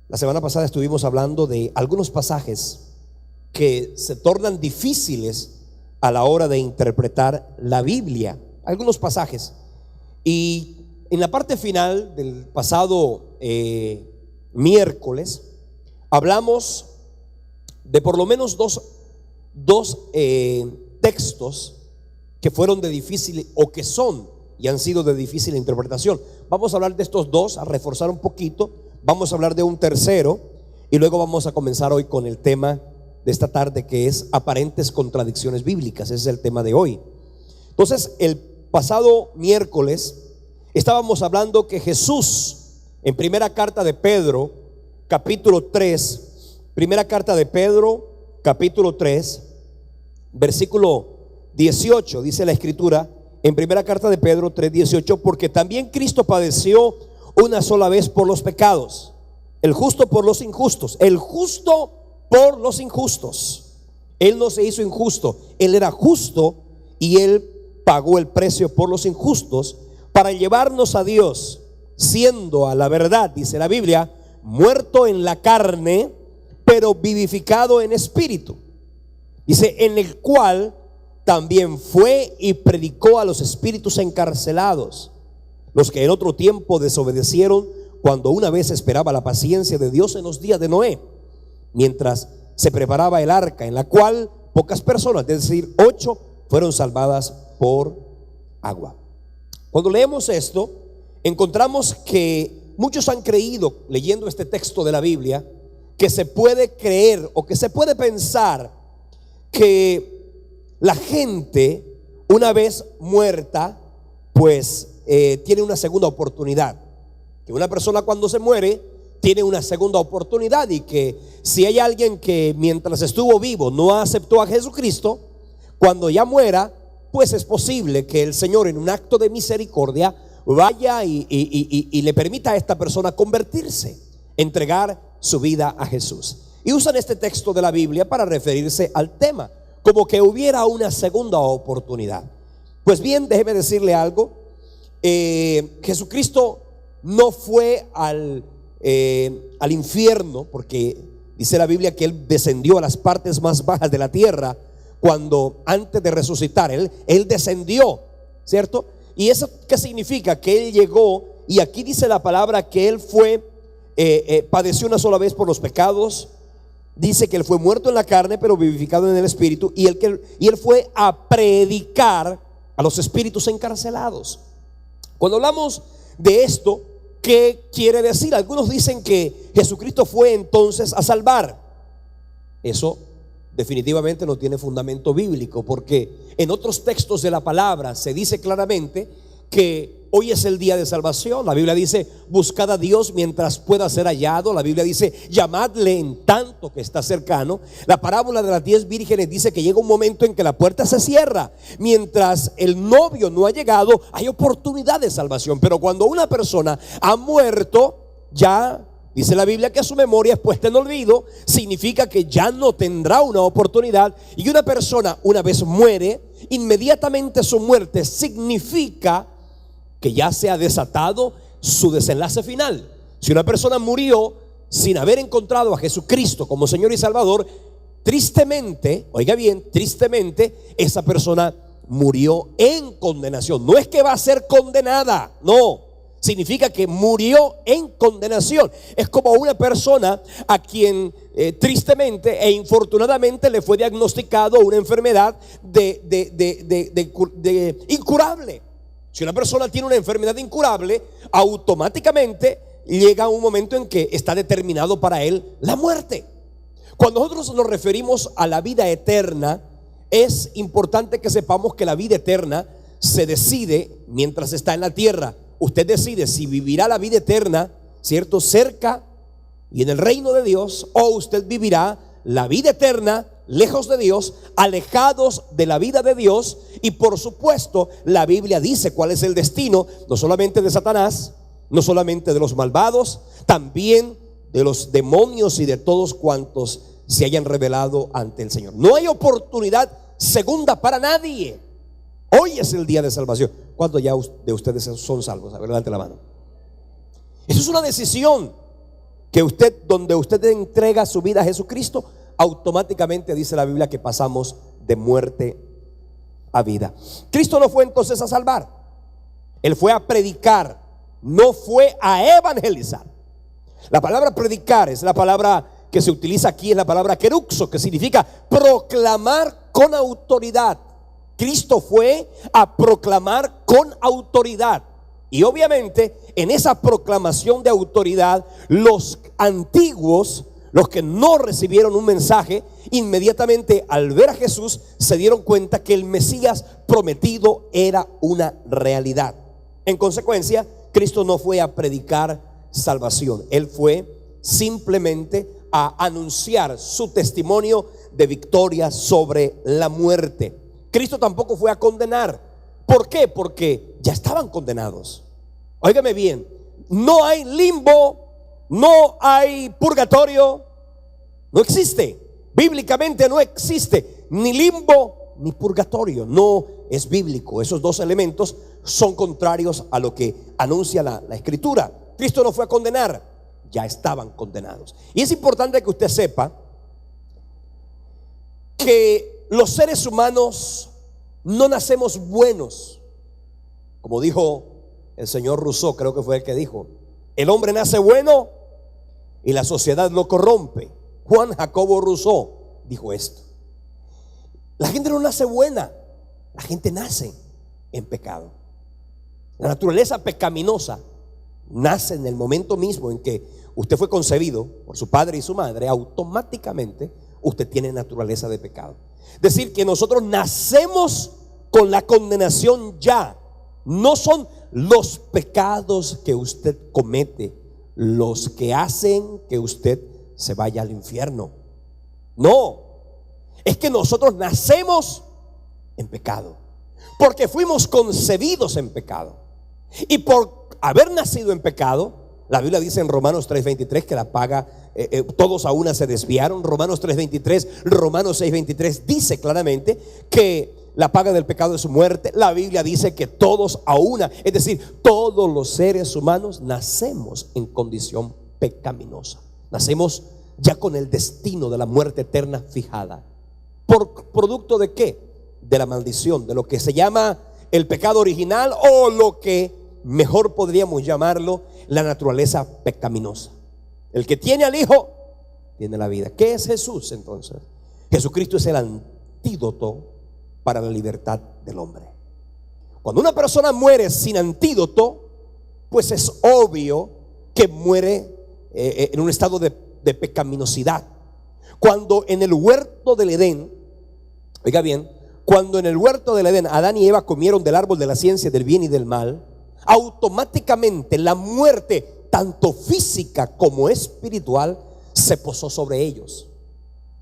La semana pasada estuvimos hablando de algunos pasajes que se tornan difíciles a la hora de interpretar la Biblia. Algunos pasajes. Y en la parte final del pasado miércoles hablamos de por lo menos dos textos que fueron de difícil o que son y han sido de difícil interpretación. Vamos a hablar de estos dos, a reforzar un poquito. Vamos a hablar de un tercero y luego vamos a comenzar hoy con el tema de esta tarde, que es aparentes contradicciones bíblicas. Ese es el tema de hoy. Entonces, el pasado miércoles estábamos hablando que Jesús, en primera carta de Pedro, capítulo 3, primera carta de Pedro, capítulo 3, versículo 18, dice la escritura, en primera carta de Pedro 3:18, porque también Cristo padeció una sola vez por los pecados, el justo por los injustos, el justo por los injustos. Él no se hizo injusto, Él era justo y Él pagó el precio por los injustos para llevarnos a Dios, siendo a la verdad, dice la Biblia, muerto en la carne, pero vivificado en espíritu. Dice, en el cual también fue y predicó a los espíritus encarcelados, los que en otro tiempo desobedecieron cuando una vez esperaba la paciencia de Dios en los días de Noé, mientras se preparaba el arca, en la cual pocas personas, es decir, 8, fueron salvadas por agua. Cuando leemos esto, encontramos que muchos han creído, leyendo este texto de la Biblia, que se puede creer o que se puede pensar que la gente, una vez muerta, pues tiene una segunda oportunidad. Que una persona cuando se muere tiene una segunda oportunidad, y que si hay alguien que mientras estuvo vivo no aceptó a Jesucristo, cuando ya muera, pues es posible que el Señor, en un acto de misericordia, vaya y le permita a esta persona convertirse, entregar su vida a Jesús. Y usan este texto de la Biblia para referirse al tema, como que hubiera una segunda oportunidad. Pues bien, déjeme decirle algo. Jesucristo no fue al infierno, porque dice la Biblia que Él descendió a las partes más bajas de la tierra cuando antes de resucitar. Él descendió, ¿cierto? ¿Y eso qué significa? Que Él llegó, y aquí dice la palabra que Él fue, padeció una sola vez por los pecados. Dice que Él fue muerto en la carne, pero vivificado en el espíritu, y Él fue a predicar a los espíritus encarcelados. Cuando hablamos de esto, ¿qué quiere decir? Algunos dicen que Jesucristo fue entonces a salvar. Eso definitivamente no tiene fundamento bíblico, porque en otros textos de la palabra se dice claramente que hoy es el día de salvación. La Biblia dice, buscad a Dios mientras pueda ser hallado. La Biblia dice, llamadle en tanto que está cercano. La parábola de las 10 vírgenes dice que llega un momento en que la puerta se cierra. Mientras el novio no ha llegado, hay oportunidad de salvación. Pero cuando una persona ha muerto, ya dice la Biblia que su memoria es puesta en olvido. Significa que ya no tendrá una oportunidad. Y una persona, una vez muere, inmediatamente su muerte significa que ya se ha desatado su desenlace final. Si una persona murió sin haber encontrado a Jesucristo como Señor y Salvador, tristemente, oiga bien, tristemente, esa persona murió en condenación. No es que va a ser condenada, no. Significa que murió en condenación. Es como una persona a quien tristemente e infortunadamente le fue diagnosticado una enfermedad incurable. Si una persona tiene una enfermedad incurable, automáticamente llega un momento en que está determinado para él la muerte. Cuando nosotros nos referimos a la vida eterna, es importante que sepamos que la vida eterna se decide mientras está en la tierra. Usted decide si vivirá la vida eterna, ¿cierto?, cerca y en el reino de Dios, o usted vivirá la vida eterna lejos de Dios, alejados de la vida de Dios. Y por supuesto, la Biblia dice cuál es el destino, no solamente de Satanás, no solamente de los malvados, también de los demonios y de todos cuantos se hayan revelado ante el Señor. No hay oportunidad segunda para nadie. Hoy es el día de salvación. ¿Cuántos ya de ustedes son salvos? A ver, levante la mano. Eso es una decisión. que donde usted entrega su vida a Jesucristo, automáticamente dice la Biblia que pasamos de muerte a vida. Cristo no fue entonces a salvar, Él fue a predicar, no fue a evangelizar. La palabra predicar es la palabra que se utiliza aquí, es la palabra keruxo, que significa proclamar con autoridad. Cristo fue a proclamar con autoridad. Y obviamente en esa proclamación de autoridad, los antiguos, los que no recibieron un mensaje, inmediatamente al ver a Jesús se dieron cuenta que el Mesías prometido era una realidad. En consecuencia, Cristo no fue a predicar salvación, Él fue simplemente a anunciar su testimonio de victoria sobre la muerte. Cristo tampoco fue a condenar. ¿Por qué? Porque ya estaban condenados. Óigame bien, no hay limbo, no hay purgatorio, no existe. Bíblicamente no existe ni limbo ni purgatorio. No es bíblico. Esos dos elementos son contrarios a lo que anuncia la Escritura. Cristo no fue a condenar, ya estaban condenados. Y es importante que usted sepa que los seres humanos no nacemos buenos. Como dijo el señor Rousseau, creo que fue el que dijo: el hombre nace bueno y la sociedad lo corrompe. Juan Jacobo Rousseau dijo esto. La gente no nace buena, la gente nace en pecado. La naturaleza pecaminosa nace en el momento mismo en que usted fue concebido por su padre y su madre. Automáticamente usted tiene naturaleza de pecado. Es decir, que nosotros nacemos con la condenación ya. No son los pecados que usted comete los que hacen que usted se vaya al infierno. No, es que nosotros nacemos en pecado, porque fuimos concebidos en pecado. Y por haber nacido en pecado, la Biblia dice en Romanos 3:23 que la paga, todos a una se desviaron. Romanos 3:23, Romanos 6:23 dice claramente que la paga del pecado es muerte. La Biblia dice que todos a una, es decir, todos los seres humanos nacemos en condición pecaminosa. Nacemos ya con el destino de la muerte eterna fijada. ¿Por producto de qué? De la maldición, de lo que se llama el pecado original, o lo que mejor podríamos llamarlo la naturaleza pecaminosa. El que tiene al Hijo tiene la vida. ¿Qué es Jesús entonces? Jesucristo es el antídoto para la libertad del hombre. Cuando una persona muere sin antídoto, pues es obvio que muere en un estado de pecaminosidad. Cuando en el huerto del Edén, oiga bien, cuando en el huerto del Edén Adán y Eva comieron del árbol de la ciencia del bien y del mal, automáticamente la muerte, tanto física como espiritual, se posó sobre ellos.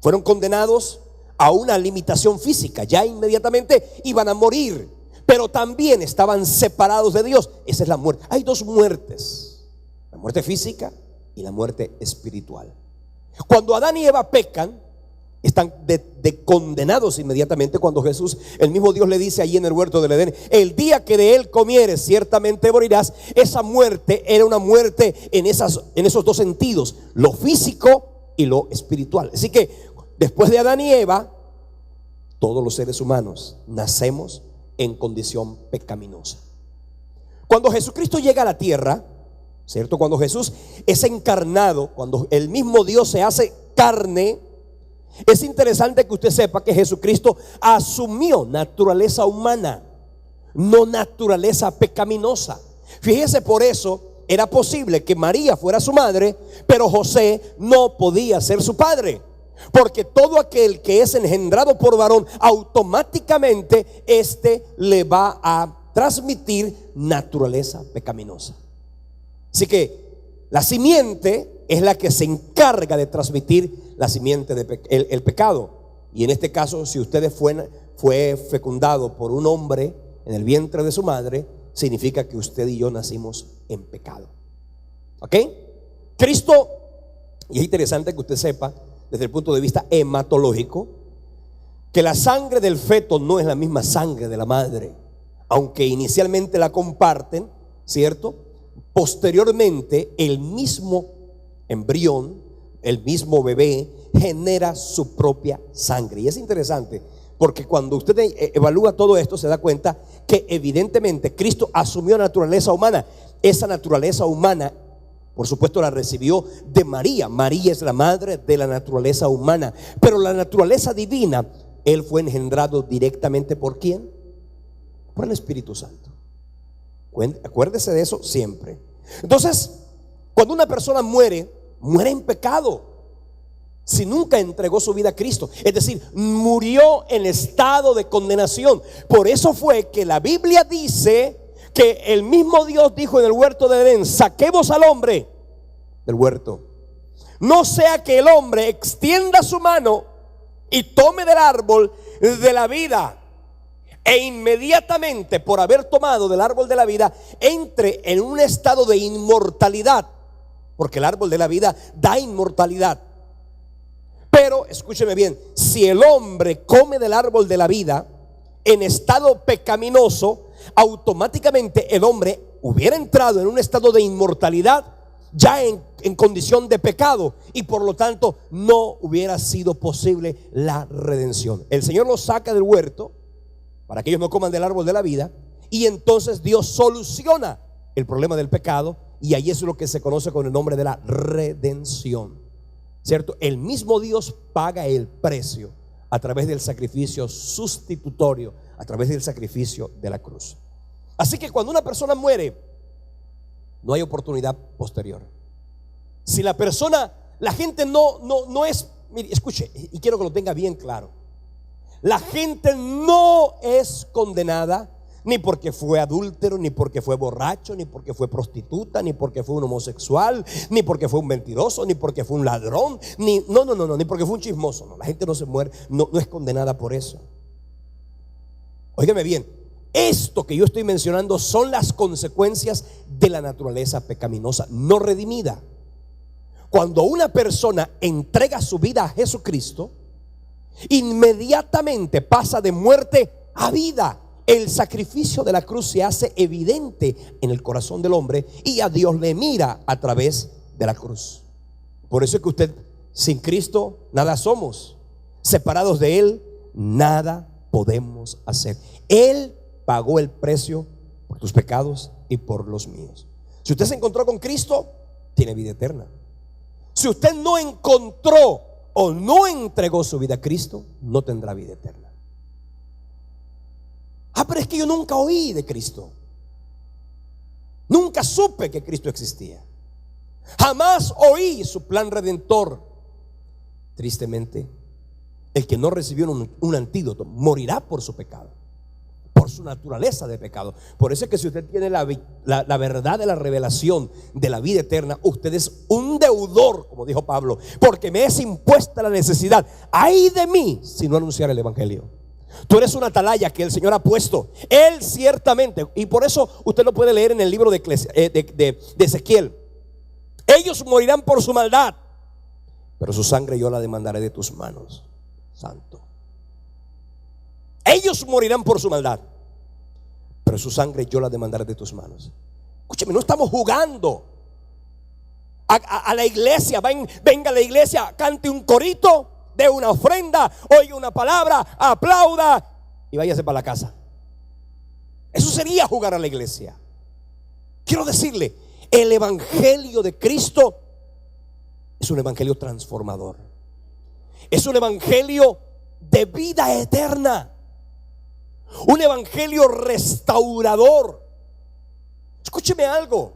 Fueron condenados a una limitación física, ya inmediatamente iban a morir, pero también estaban separados de Dios. Esa es la muerte. Hay dos muertes: la muerte física y la muerte espiritual. Cuando Adán y Eva pecan, están condenados inmediatamente. Cuando Jesús, el mismo Dios, le dice allí en el huerto del Edén: el día que de él comieres ciertamente morirás. Esa muerte era una muerte en esos dos sentidos, lo físico y lo espiritual. Así que después de Adán y Eva, todos los seres humanos nacemos en condición pecaminosa. Cuando Jesucristo llega a la tierra, ¿cierto? Cuando Jesús es encarnado, cuando el mismo Dios se hace carne, es interesante que usted sepa que Jesucristo asumió naturaleza humana, no naturaleza pecaminosa. Fíjese, por eso era posible que María fuera su madre, pero José no podía ser su padre, porque todo aquel que es engendrado por varón, automáticamente le va a transmitir naturaleza pecaminosa. Así que la simiente es la que se encarga de transmitir la simiente el pecado. Y en este caso, si usted fue fecundado por un hombre en el vientre de su madre, significa que usted y yo nacimos en pecado. ¿Ok? Cristo, y es interesante que usted sepa desde el punto de vista hematológico, que la sangre del feto no es la misma sangre de la madre, aunque inicialmente la comparten, ¿cierto? Posteriormente el mismo embrión, el mismo bebé, genera su propia sangre. Y es interesante porque cuando usted evalúa todo esto se da cuenta que evidentemente Cristo asumió naturaleza humana. Esa naturaleza humana, por supuesto, la recibió de María. María es la madre de la naturaleza humana. Pero la naturaleza divina, Él fue engendrado directamente ¿por quién? Por el Espíritu Santo. Acuérdese de eso siempre. Entonces, cuando una persona muere, muere en pecado. Si nunca entregó su vida a Cristo, es decir, murió en estado de condenación. Por eso fue que la Biblia dice que el mismo Dios dijo en el huerto de Edén: saquemos al hombre del huerto, no sea que el hombre extienda su mano y tome del árbol de la vida, e inmediatamente por haber tomado del árbol de la vida entre en un estado de inmortalidad, porque el árbol de la vida da inmortalidad. Pero escúcheme bien, si el hombre come del árbol de la vida en estado pecaminoso, automáticamente el hombre hubiera entrado en un estado de inmortalidad, ya en condición de pecado, y por lo tanto no hubiera sido posible la redención. El Señor los saca del huerto para que ellos no coman del árbol de la vida, y entonces Dios soluciona el problema del pecado, y ahí es lo que se conoce con el nombre de la redención, ¿cierto? El mismo Dios paga el precio a través del sacrificio sustitutorio, a través del sacrificio de la cruz. Así que cuando una persona muere, no hay oportunidad posterior. Si la persona, la gente no es, mire, escuche, y quiero que lo tenga bien claro. La gente no es condenada ni porque fue adúltero, ni porque fue borracho, ni porque fue prostituta, ni porque fue un homosexual, ni porque fue un mentiroso, ni porque fue un ladrón, ni porque fue un chismoso. No, la gente no se muere, no es condenada por eso. Óigame bien, esto que yo estoy mencionando son las consecuencias de la naturaleza pecaminosa no redimida. Cuando una persona entrega su vida a Jesucristo, inmediatamente pasa de muerte a vida. El sacrificio de la cruz se hace evidente en el corazón del hombre, y a Dios le mira a través de la cruz. Por eso es que usted, sin Cristo nada somos, separados de Él nada podemos hacer. Él pagó el precio por tus pecados y por los míos. Si usted se encontró con Cristo, tiene vida eterna. Si usted no encontró o no entregó su vida a Cristo, no tendrá vida eterna. Pero es que yo nunca oí de Cristo, nunca supe que Cristo existía, jamás oí su plan redentor. Tristemente, el que no recibió un antídoto morirá por su pecado, por su naturaleza de pecado. Por eso es que si usted tiene la verdad de la revelación de la vida eterna, usted es un deudor, como dijo Pablo, porque me es impuesta la necesidad. Ay de mí si no anunciar el evangelio. Tú eres una atalaya que el Señor ha puesto. Él ciertamente, y por eso usted lo puede leer en el libro de Ezequiel: ellos morirán por su maldad, pero su sangre yo la demandaré de tus manos, santo. Ellos morirán por su maldad, pero su sangre yo la demandaré de tus manos. Escúcheme, no estamos jugando a la iglesia. Venga a la iglesia, cante un corito, dé una ofrenda, oiga una palabra, aplauda y váyase para la casa. Eso sería jugar a la iglesia. Quiero decirle, el evangelio de Cristo es un evangelio transformador, es un evangelio de vida eterna, un evangelio restaurador. Escúcheme algo,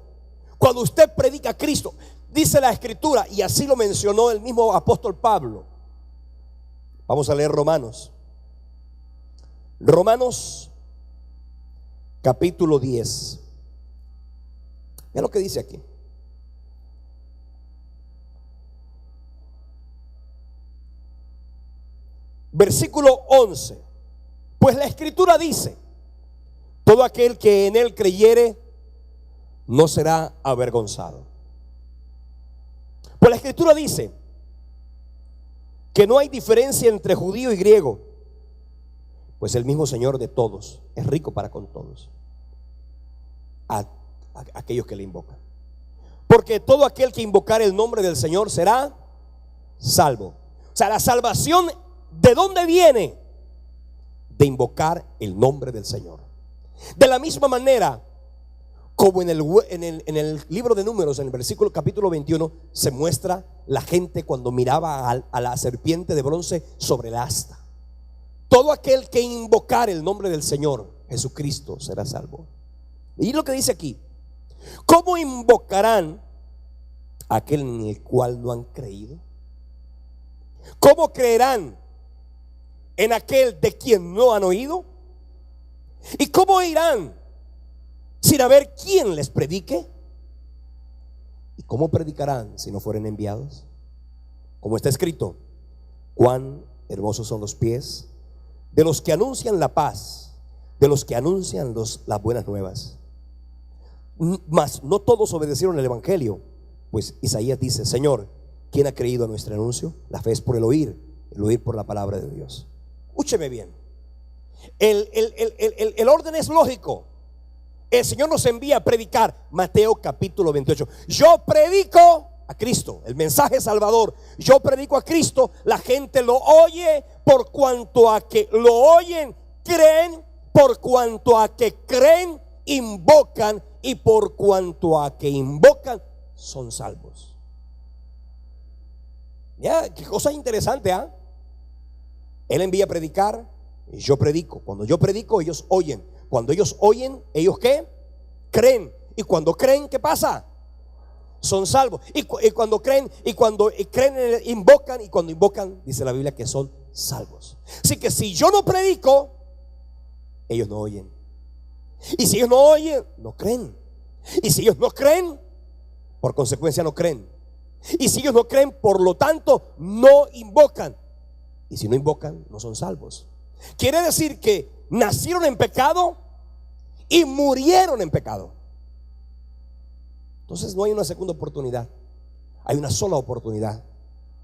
cuando usted predica a Cristo, dice la Escritura, y así lo mencionó el mismo apóstol Pablo. Vamos a leer Romanos capítulo 10. Vean lo que dice aquí. Versículo 11. Pues la Escritura dice: todo aquel que en Él creyere no será avergonzado. Pues la Escritura dice que no hay diferencia entre judío y griego, pues el mismo Señor de todos es rico para con todos, a aquellos que le invocan. Porque todo aquel que invocar el nombre del Señor será salvo. O sea, la salvación, ¿de dónde viene? De invocar el nombre del Señor. De la misma manera como en el libro de Números, en el versículo capítulo 21, se muestra la gente cuando miraba a la serpiente de bronce sobre el asta. Todo aquel que invocar el nombre del Señor Jesucristo será salvo. Y lo que dice aquí: ¿cómo invocarán a aquel en el cual no han creído? ¿Cómo creerán en aquel de quien no han oído? ¿Y cómo irán sin haber quien les predique? ¿Y cómo predicarán si no fueren enviados? Como está escrito: cuán hermosos son los pies de los que anuncian la paz, de los que anuncian las buenas nuevas. Mas no todos obedecieron el evangelio, pues Isaías dice: Señor, ¿quién ha creído a nuestro anuncio? La fe es por el oír por la palabra de Dios. Escúcheme bien. El orden es lógico. El Señor nos envía a predicar. Mateo capítulo 28. Yo predico a Cristo, el mensaje salvador. Yo predico a Cristo. La gente lo oye, por cuanto a que lo oyen, creen. Por cuanto a que creen, invocan. Y por cuanto a que invocan, son salvos. Ya, qué cosa interesante, ¿ah? Él envía a predicar, y yo predico. Cuando yo predico, ellos oyen. Cuando ellos oyen, ¿ellos qué? Creen. Y cuando creen, ¿qué pasa? Son salvos. Y cuando creen, invocan. Y cuando invocan, dice la Biblia que son salvos. Así que si yo no predico, ellos no oyen. Y si ellos no oyen, no creen. Y si ellos no creen, por consecuencia no creen. Y si ellos no creen, por lo tanto no invocan. Y si no invocan, no son salvos. Quiere decir que nacieron en pecado y murieron en pecado. Entonces no hay una segunda oportunidad. Hay una sola oportunidad,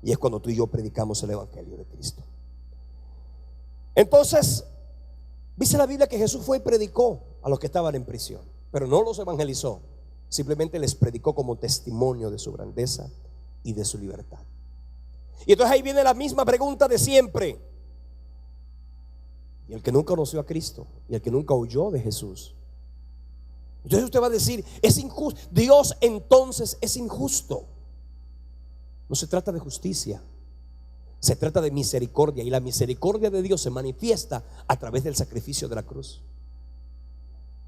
y es cuando tú y yo predicamos el evangelio de Cristo. Entonces dice la Biblia que Jesús fue y predicó a los que estaban en prisión, pero no los evangelizó. Simplemente les predicó como testimonio de su grandeza y de su libertad. Y entonces ahí viene la misma pregunta de siempre. Y el que nunca conoció a Cristo, y el que nunca oyó de Jesús, entonces usted va a decir: es injusto. Dios entonces es injusto. No se trata de justicia, se trata de misericordia. Y la misericordia de Dios se manifiesta a través del sacrificio de la cruz.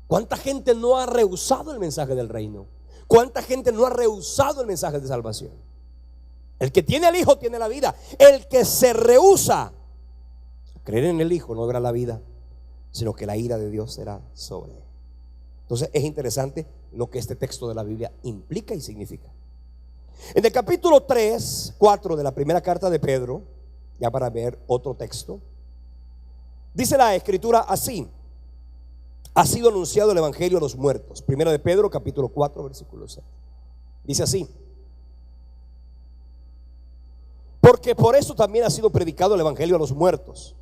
¿Cuánta gente no ha rehusado el mensaje del reino? ¿Cuánta gente no ha rehusado el mensaje de salvación? El que tiene al Hijo tiene la vida. El que se rehúsa a creer en el Hijo no verá la vida, sino que la ira de Dios será sobre él. Entonces es interesante lo que este texto de la Biblia implica y significa. En el capítulo 3, 4 de la primera carta de Pedro, ya para ver otro texto, dice la escritura así: ha sido anunciado el evangelio a los muertos. Primera de Pedro capítulo 4 versículo 6. Dice así: porque por eso también ha sido predicado el evangelio a los muertos,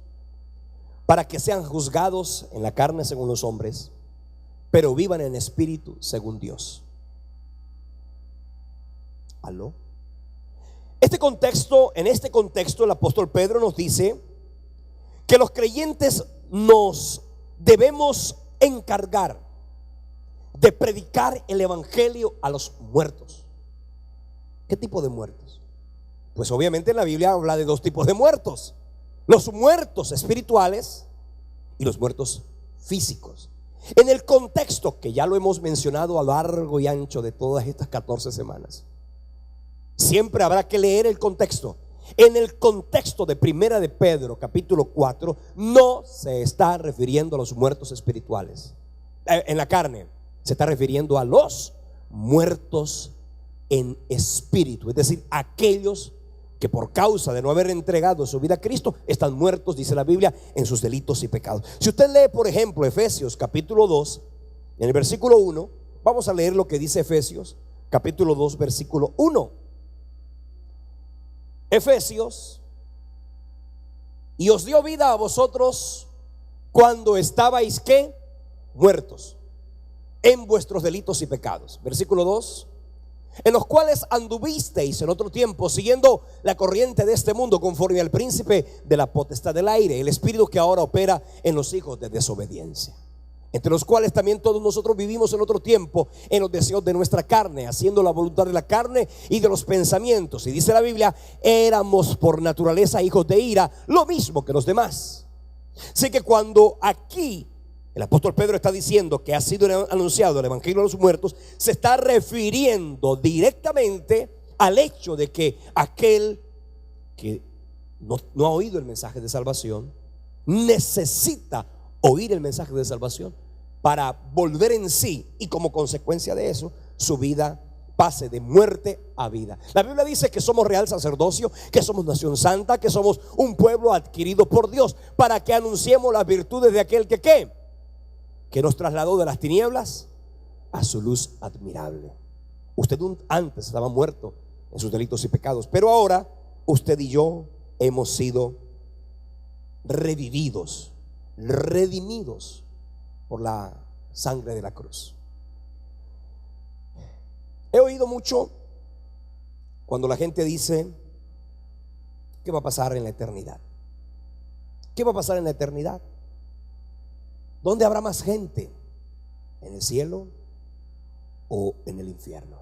para que sean juzgados en la carne según los hombres, pero vivan en espíritu según Dios. ¿Aló? En este contexto el apóstol Pedro nos dice que los creyentes nos debemos encargar de predicar el evangelio a los muertos. ¿Qué tipo de muertos? Pues obviamente en la Biblia habla de dos tipos de muertos: los muertos espirituales y los muertos físicos. En el contexto que ya lo hemos mencionado a lo largo y ancho de todas estas 14 semanas, siempre habrá que leer el contexto. En el contexto de Primera de Pedro capítulo 4 no se está refiriendo a los muertos espirituales en la carne, se está refiriendo a los muertos en espíritu, es decir, aquellos que por causa de no haber entregado su vida a Cristo están muertos, dice la Biblia, en sus delitos y pecados. Si usted lee, por ejemplo, Efesios capítulo 2, en el versículo 1, vamos a leer lo que dice Efesios capítulo 2 versículo 1. Efesios: y os dio vida a vosotros cuando estabais ¿qué? Muertos en vuestros delitos y pecados. Versículo 2: en los cuales anduvisteis en otro tiempo, siguiendo la corriente de este mundo, conforme al príncipe de la potestad del aire, el espíritu que ahora opera en los hijos de desobediencia, entre los cuales también todos nosotros vivimos en otro tiempo en los deseos de nuestra carne, haciendo la voluntad de la carne y de los pensamientos. Y dice la Biblia, éramos por naturaleza hijos de ira, lo mismo que los demás. Así que cuando aquí el apóstol Pedro está diciendo que ha sido anunciado el evangelio de los muertos, se está refiriendo directamente al hecho de que aquel que no ha oído el mensaje de salvación necesita oír el mensaje de salvación para volver en sí, y como consecuencia de eso su vida pase de muerte a vida. La Biblia dice que somos real sacerdocio, que somos nación santa, que somos un pueblo adquirido por Dios, para que anunciemos las virtudes de aquel que nos trasladó de las tinieblas a su luz admirable. Usted antes estaba muerto en sus delitos y pecados, pero ahora usted y yo hemos sido revividos, redimidos por la sangre de la cruz. He oído mucho cuando la gente dice: ¿qué va a pasar en la eternidad? ¿Qué va a pasar en la eternidad? ¿Dónde habrá más gente? ¿En el cielo o en el infierno?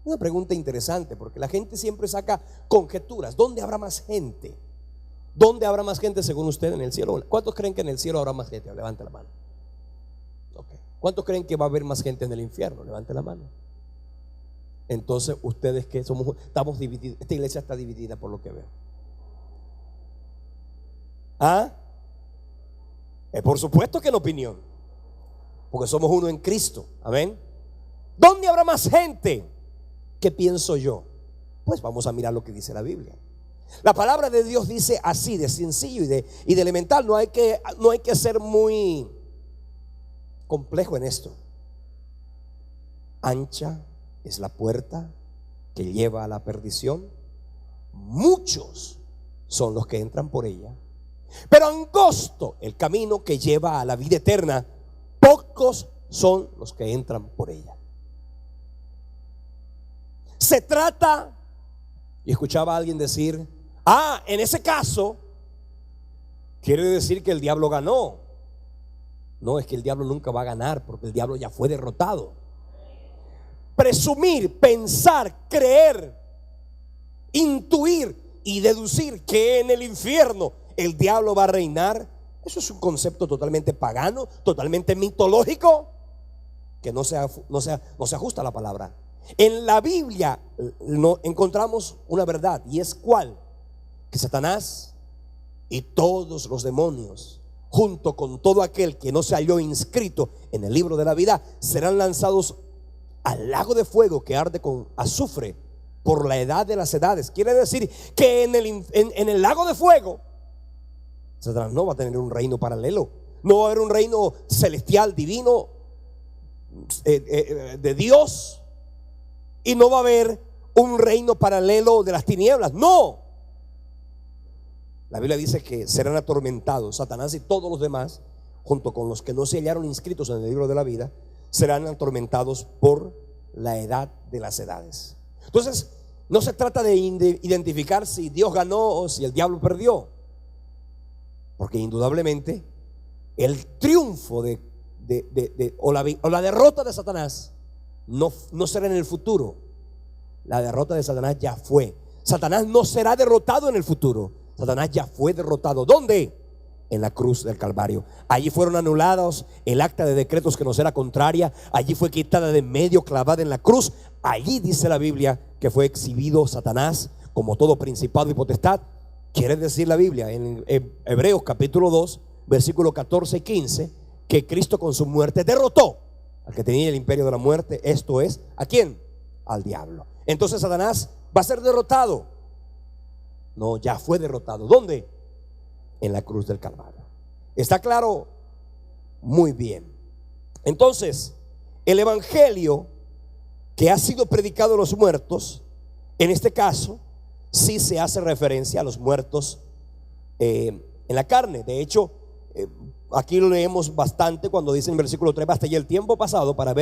Una pregunta interesante, porque la gente siempre saca conjeturas. ¿Dónde habrá más gente? ¿Dónde habrá más gente según usted en el cielo? ¿Cuántos creen que en el cielo habrá más gente? Levante la mano. Okay. ¿Cuántos creen que va a haber más gente en el infierno? Levante la mano. Entonces, ustedes que estamos divididos. Esta iglesia está dividida por lo que veo. ¿Ah? Por supuesto que en opinión, porque somos uno en Cristo. Amén. ¿Dónde habrá más gente? ¿Qué pienso yo? Pues vamos a mirar lo que dice la Biblia. La palabra de Dios dice así, de sencillo y de elemental. No hay que ser muy complejo en esto. Ancha es la puerta que lleva a la perdición, muchos son los que entran por ella, pero angosto el camino que lleva a la vida eterna, pocos son los que entran por ella. Se trata, y escuchaba a alguien decir: en ese caso quiere decir que el diablo ganó. No, es que el diablo nunca va a ganar, porque el diablo ya fue derrotado. Presumir, pensar, creer, intuir y deducir que en el infierno el diablo va a reinar, eso es un concepto totalmente pagano, totalmente mitológico, que no se ajusta a la palabra. En la Biblia no encontramos una verdad, y es ¿cuál? Que Satanás y todos los demonios, junto con todo aquel que no se halló inscrito en el libro de la vida, serán lanzados al lago de fuego que arde con azufre por la edad de las edades. Quiere decir que en el lago de fuego Satanás no va a tener un reino paralelo, no va a haber un reino celestial divino de Dios, y no va a haber un reino paralelo de las tinieblas. No, la Biblia dice que serán atormentados Satanás y todos los demás, junto con los que no se hallaron inscritos en el libro de la vida, serán atormentados por la edad de las edades. Entonces, no se trata de identificar si Dios ganó o si el diablo perdió, porque indudablemente el triunfo o la derrota de Satanás no será en el futuro. La derrota de Satanás ya fue. Satanás no será derrotado en el futuro. Satanás ya fue derrotado. ¿Dónde? En la cruz del Calvario. Allí fueron anulados el acta de decretos que nos era contraria. Allí fue quitada de en medio, clavada en la cruz. Allí dice la Biblia que fue exhibido Satanás como todo principado y potestad. Quiere decir la Biblia en Hebreos capítulo 2 versículo 14 y 15 que Cristo con su muerte derrotó al que tenía el imperio de la muerte. Esto es, ¿a quién? Al diablo. Entonces Satanás va a ser derrotado. No, ya fue derrotado. ¿Dónde? En la cruz del Calvario. ¿Está claro? Muy bien. Entonces, el evangelio que ha sido predicado a los muertos, en este caso, sí se hace referencia a los muertos en la carne. De hecho, aquí lo leemos bastante cuando dice en versículo 3: basta ya el tiempo pasado para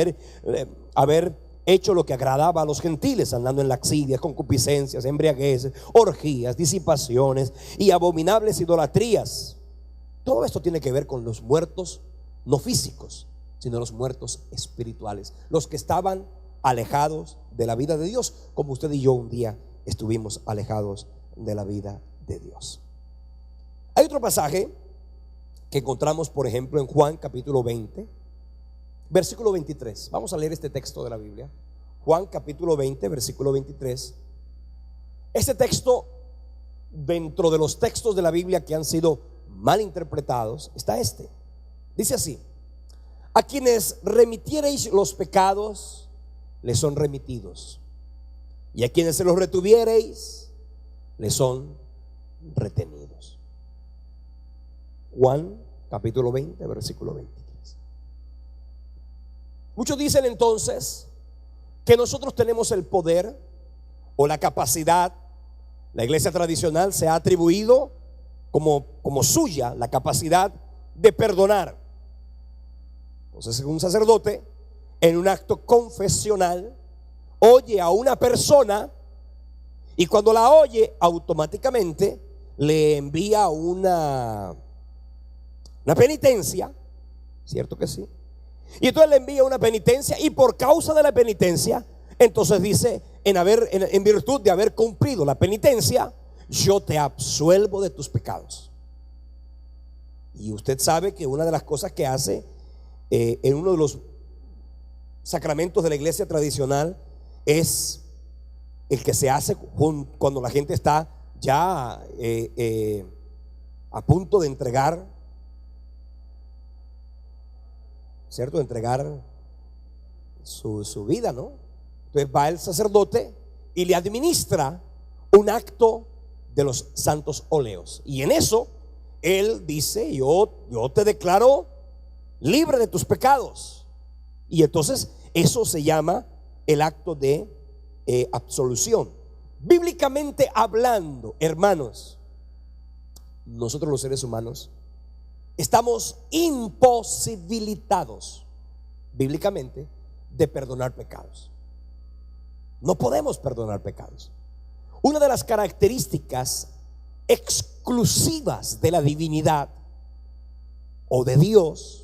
haber hecho lo que agradaba a los gentiles, andando en laxivias, concupiscencias, embriagueces, orgías, disipaciones y abominables idolatrías. Todo esto tiene que ver con los muertos, no físicos, sino los muertos espirituales, los que estaban alejados de la vida de Dios, como usted y yo un día estuvimos alejados de la vida de Dios. Hay otro pasaje que encontramos, por ejemplo, en Juan capítulo 20, versículo 23. Vamos a leer este texto de la Biblia. Juan capítulo 20, versículo 23. Este texto, dentro de los textos de la Biblia que han sido mal interpretados, está este. Dice así: a quienes remitiereis los pecados, les son remitidos, y a quienes se los retuviereis, les son retenidos. Juan capítulo 20, versículo 23. Muchos dicen entonces que nosotros tenemos el poder o la capacidad. La iglesia tradicional se ha atribuido como suya la capacidad de perdonar. Entonces, un sacerdote en un acto confesional oye a una persona, y cuando la oye, automáticamente le envía una penitencia, ¿cierto que sí? Y entonces le envía una penitencia, y por causa de la penitencia, entonces dice, en virtud de haber cumplido la penitencia, yo te absuelvo de tus pecados. Y usted sabe que una de las cosas que hace en uno de los sacramentos de la iglesia tradicional es el que se hace cuando la gente está ya a punto de entregar, ¿cierto? De entregar su vida, ¿no? Entonces va el sacerdote y le administra un acto de los santos óleos, y en eso él dice: yo te declaro libre de tus pecados. Y entonces eso se llama el acto de absolución. Bíblicamente hablando, hermanos, nosotros los seres humanos estamos imposibilitados bíblicamente de perdonar pecados. No podemos perdonar pecados. Una de las características exclusivas de la divinidad o de Dios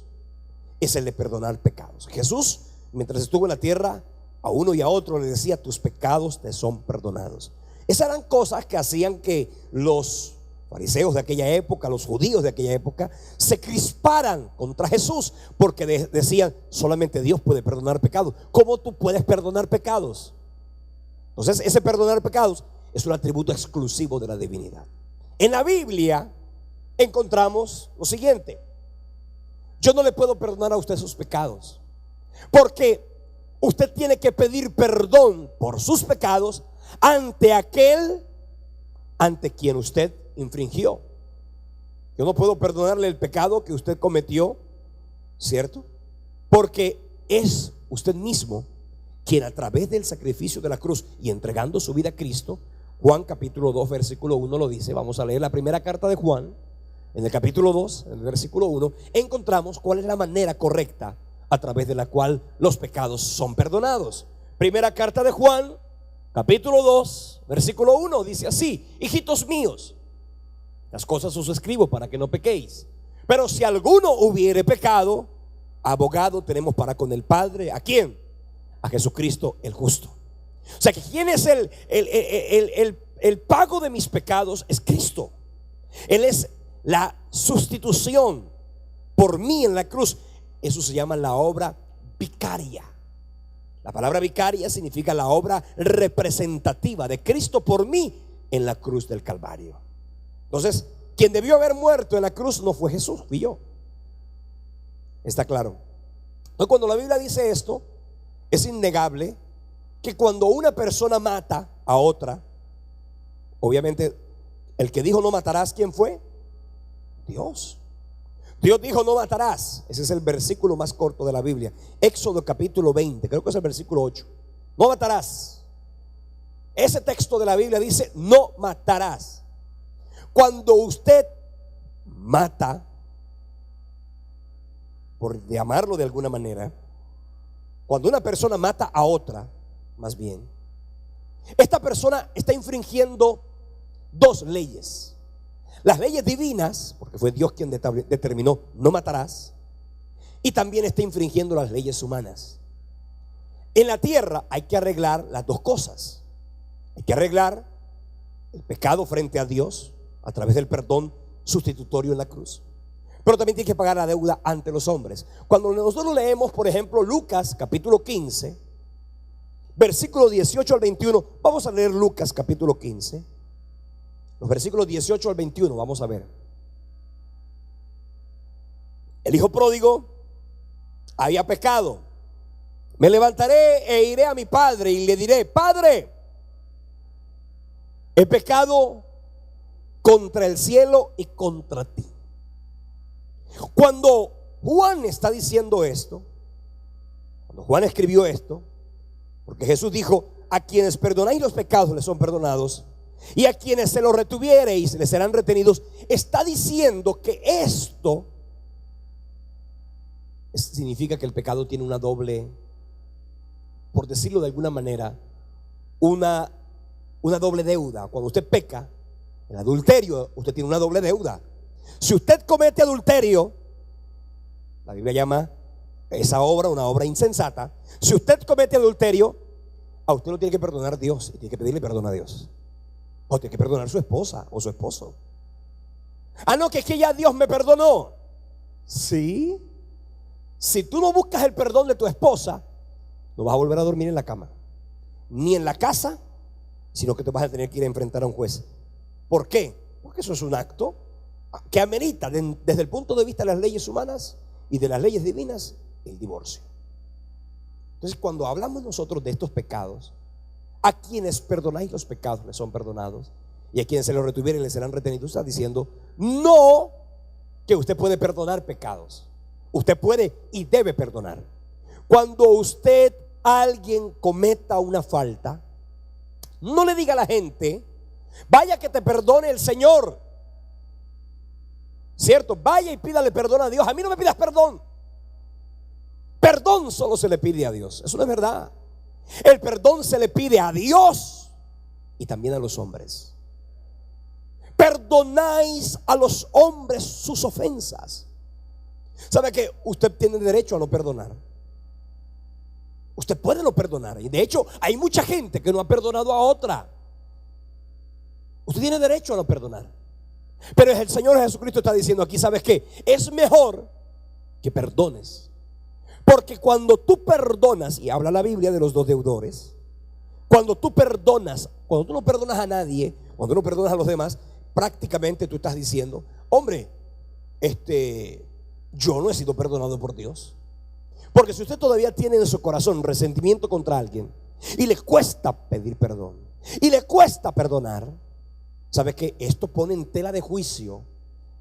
es el de perdonar pecados. Jesús, mientras estuvo en la tierra, a uno y a otro le decía: tus pecados te son perdonados. Esas eran cosas que hacían que los fariseos de aquella época, los judíos de aquella época, se crisparan contra Jesús, porque decían: solamente Dios puede perdonar pecados. ¿Cómo tú puedes perdonar pecados? Entonces, ese perdonar pecados es un atributo exclusivo de la divinidad. En la Biblia encontramos lo siguiente: yo no le puedo perdonar a usted sus pecados, porque usted tiene que pedir perdón por sus pecados ante aquel ante quien usted infringió. Yo no puedo perdonarle el pecado que usted cometió, ¿cierto? Porque es usted mismo quien, a través del sacrificio de la cruz y entregando su vida a Cristo, Juan capítulo 2 versículo 1 lo dice. Vamos a leer la primera carta de Juan. En el capítulo 2, en el versículo 1, encontramos cuál es la manera correcta a través de la cual los pecados son perdonados. Primera carta de Juan, capítulo 2, versículo 1, dice así: hijitos míos, las cosas os escribo para que no pequéis. Pero si alguno hubiere pecado, abogado tenemos para con el Padre. ¿A quién? A Jesucristo el justo. O sea, que ¿quién es el pago de mis pecados? Es Cristo. Él es la sustitución por mí en la cruz. Eso se llama la obra vicaria. La palabra vicaria significa la obra representativa de Cristo por mí en la cruz del Calvario. Entonces, quien debió haber muerto en la cruz no fue Jesús, fui yo. ¿Está claro? Entonces, cuando la Biblia dice esto, es innegable que cuando una persona mata a otra, obviamente el que dijo no matarás, ¿quién fue? Dios. Dios dijo no matarás. Ese es el versículo más corto de la Biblia. Éxodo capítulo 20, creo que es el versículo 8. No matarás. Ese texto de la Biblia dice no matarás. Cuando usted mata, por llamarlo de alguna manera, cuando una persona mata a otra, más bien, esta persona está infringiendo dos leyes. Las leyes divinas, porque fue Dios quien determinó no matarás, y también está infringiendo las leyes humanas. En la tierra hay que arreglar las dos cosas. Hay que arreglar el pecado frente a Dios a través del perdón sustitutorio en la cruz, pero también tiene que pagar la deuda ante los hombres. Cuando nosotros leemos, por ejemplo, Lucas capítulo 15, versículo 18 al 21, vamos a leer Lucas capítulo 15, los versículos 18 al 21, vamos a ver. El hijo pródigo había pecado. Me levantaré e iré a mi padre y le diré: Padre, he pecado contra el cielo y contra ti. Cuando Juan está diciendo esto, cuando Juan escribió esto, porque Jesús dijo: a quienes perdonáis los pecados les son perdonados, y a quienes se los retuviereis les serán retenidos, está diciendo que esto significa que el pecado tiene una doble, por decirlo de alguna manera, una doble deuda. Cuando usted peca, el adulterio, usted tiene una doble deuda. Si usted comete adulterio, la Biblia llama esa obra una obra insensata. Si usted comete adulterio, a usted lo tiene que perdonar Dios, y tiene que pedirle perdón a Dios, o tiene que perdonar su esposa o su esposo. Ah, no, que es que ya Dios me perdonó. Sí. Si tú no buscas el perdón de tu esposa, no vas a volver a dormir en la cama, ni en la casa, sino que te vas a tener que ir a enfrentar a un juez. ¿Por qué? Porque eso es un acto que amerita, desde el punto de vista de las leyes humanas y de las leyes divinas, el divorcio. Entonces, cuando hablamos nosotros de estos pecados, a quienes perdonáis los pecados les son perdonados, y a quienes se los retuvieren les serán retenidos, está diciendo no que usted puede perdonar pecados. Usted puede y debe perdonar. Cuando usted, alguien cometa una falta, no le diga a la gente: vaya que te perdone el Señor. ¿Cierto? Vaya y pídale perdón a Dios. A mí no me pidas perdón. Perdón solo se le pide a Dios. Eso no es verdad. El perdón se le pide a Dios y también a los hombres. Perdonáis a los hombres sus ofensas. ¿Sabe que usted tiene derecho a no perdonar? Usted puede no perdonar. Y de hecho hay mucha gente que no ha perdonado a otra. Usted tiene derecho a no perdonar. Pero el Señor Jesucristo está diciendo aquí: ¿sabes qué? Es mejor que perdones. Porque cuando tú perdonas, y habla la Biblia de los dos deudores, cuando tú perdonas, cuando tú no perdonas a nadie, cuando no perdonas a los demás, prácticamente tú estás diciendo: hombre, yo no he sido perdonado por Dios. Porque si usted todavía tiene en su corazón resentimiento contra alguien y le cuesta pedir perdón y le cuesta perdonar, ¿sabe que esto pone en tela de juicio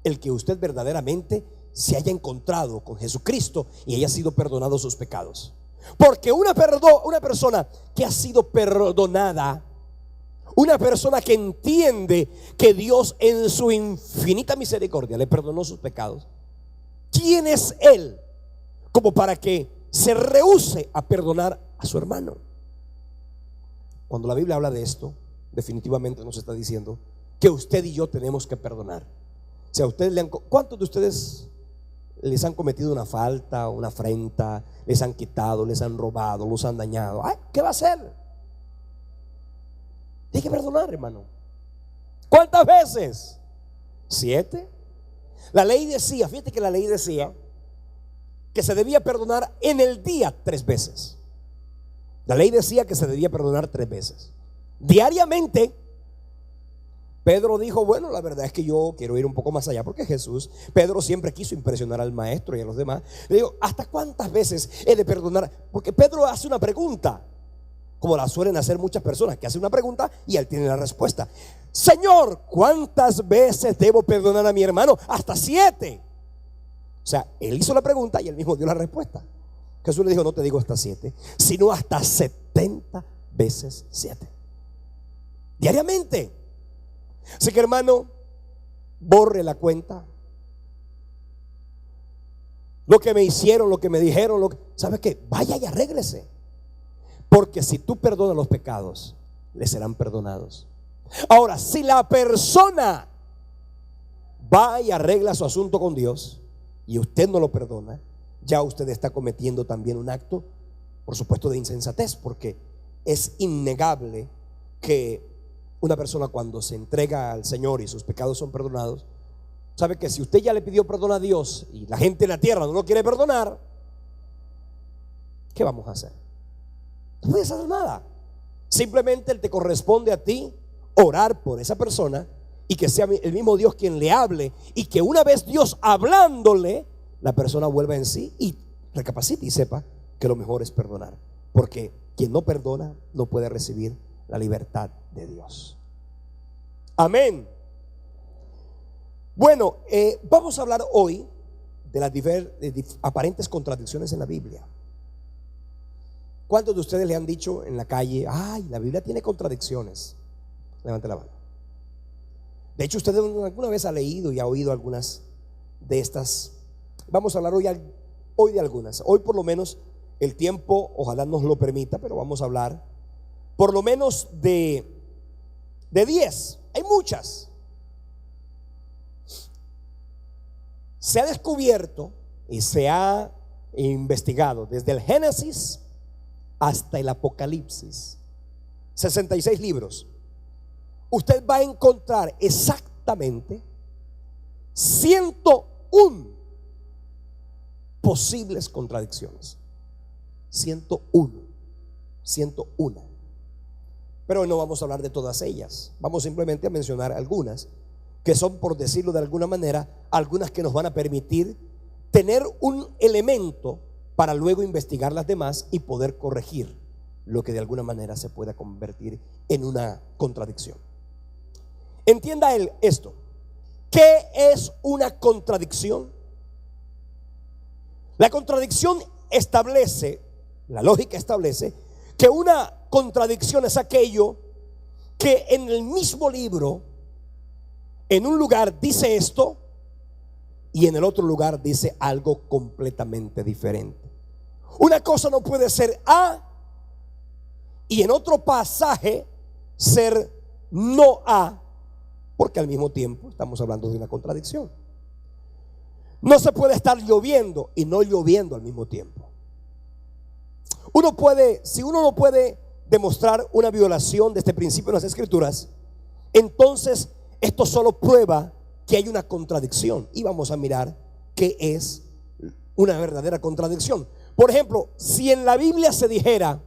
el que usted verdaderamente se haya encontrado con Jesucristo y haya sido perdonado sus pecados? Porque una persona que ha sido perdonada, una persona que entiende que Dios en su infinita misericordia le perdonó sus pecados, ¿quién es él como para que se rehúse a perdonar a su hermano? Cuando la Biblia habla de esto, definitivamente nos está diciendo que usted y yo tenemos que perdonar. O sea, ¿cuántos de ustedes les han cometido una falta, una afrenta, les han quitado, les han robado, los han dañado? Ay, ¿qué va a hacer? Tiene que perdonar, hermano. ¿Cuántas veces? 7. La ley decía, fíjate que la ley decía que se debía perdonar en el día 3 veces. La ley decía que se debía perdonar 3 veces diariamente. Pedro dijo: bueno, la verdad es que yo quiero ir un poco más allá, porque Pedro siempre quiso impresionar al maestro y a los demás. Le digo: ¿hasta cuántas veces he de perdonar? Porque Pedro hace una pregunta, como la suelen hacer muchas personas, que hace una pregunta y él tiene la respuesta. Señor, ¿cuántas veces debo perdonar a mi hermano? Hasta 7. O sea, él hizo la pregunta y él mismo dio la respuesta. Jesús le dijo: no te digo hasta 7, sino hasta 70 veces 7. Diariamente. Así que, hermano, borre la cuenta. lo que me hicieron, lo que me dijeron, ¿sabe qué? Vaya y arréglese. Porque si tú perdonas los pecados, le serán perdonados. Ahora, si la persona va y arregla su asunto con Dios y usted no lo perdona, ya usted está cometiendo también un acto, por supuesto, de insensatez, porque es innegable que una persona, cuando se entrega al Señor y sus pecados son perdonados, sabe que si usted ya le pidió perdón a Dios y la gente en la tierra no lo quiere perdonar, ¿qué vamos a hacer? No puedes hacer nada. Simplemente te corresponde a ti orar por esa persona y que sea el mismo Dios quien le hable, y que una vez Dios hablándole, la persona vuelva en sí y recapacite y sepa que lo mejor es perdonar, porque quien no perdona no puede recibir la libertad de Dios. Amén. Bueno, vamos a hablar hoy de las aparentes contradicciones en la Biblia. ¿Cuántos de ustedes le han dicho en la calle: ay, la Biblia tiene contradicciones? Levante la mano. De hecho, usted alguna vez ha leído y ha oído algunas de estas. Vamos a hablar hoy de algunas. Hoy, por lo menos, el tiempo ojalá nos lo permita, pero vamos a hablar por lo menos de 10. Hay muchas. Se ha descubierto y se ha investigado desde el Génesis hasta el Apocalipsis, 66 libros. Usted va a encontrar exactamente 101 posibles contradicciones. 101. Pero no vamos a hablar de todas ellas. Vamos simplemente a mencionar algunas que son, por decirlo de alguna manera, algunas que nos van a permitir tener un elemento para luego investigar las demás y poder corregir lo que de alguna manera se pueda convertir en una contradicción. Entienda esto. ¿Qué es una contradicción? La contradicción establece, la lógica establece que una contradicción es aquello que en el mismo libro, en un lugar dice esto y en el otro lugar dice algo completamente diferente. Una cosa no puede ser A y en otro pasaje ser no A, porque al mismo tiempo estamos hablando de una contradicción. No se puede estar lloviendo y no lloviendo al mismo tiempo. Si uno no puede demostrar una violación de este principio en las Escrituras, entonces esto solo prueba que hay una contradicción, y vamos a mirar qué es una verdadera contradicción. Por ejemplo, si en la Biblia se dijera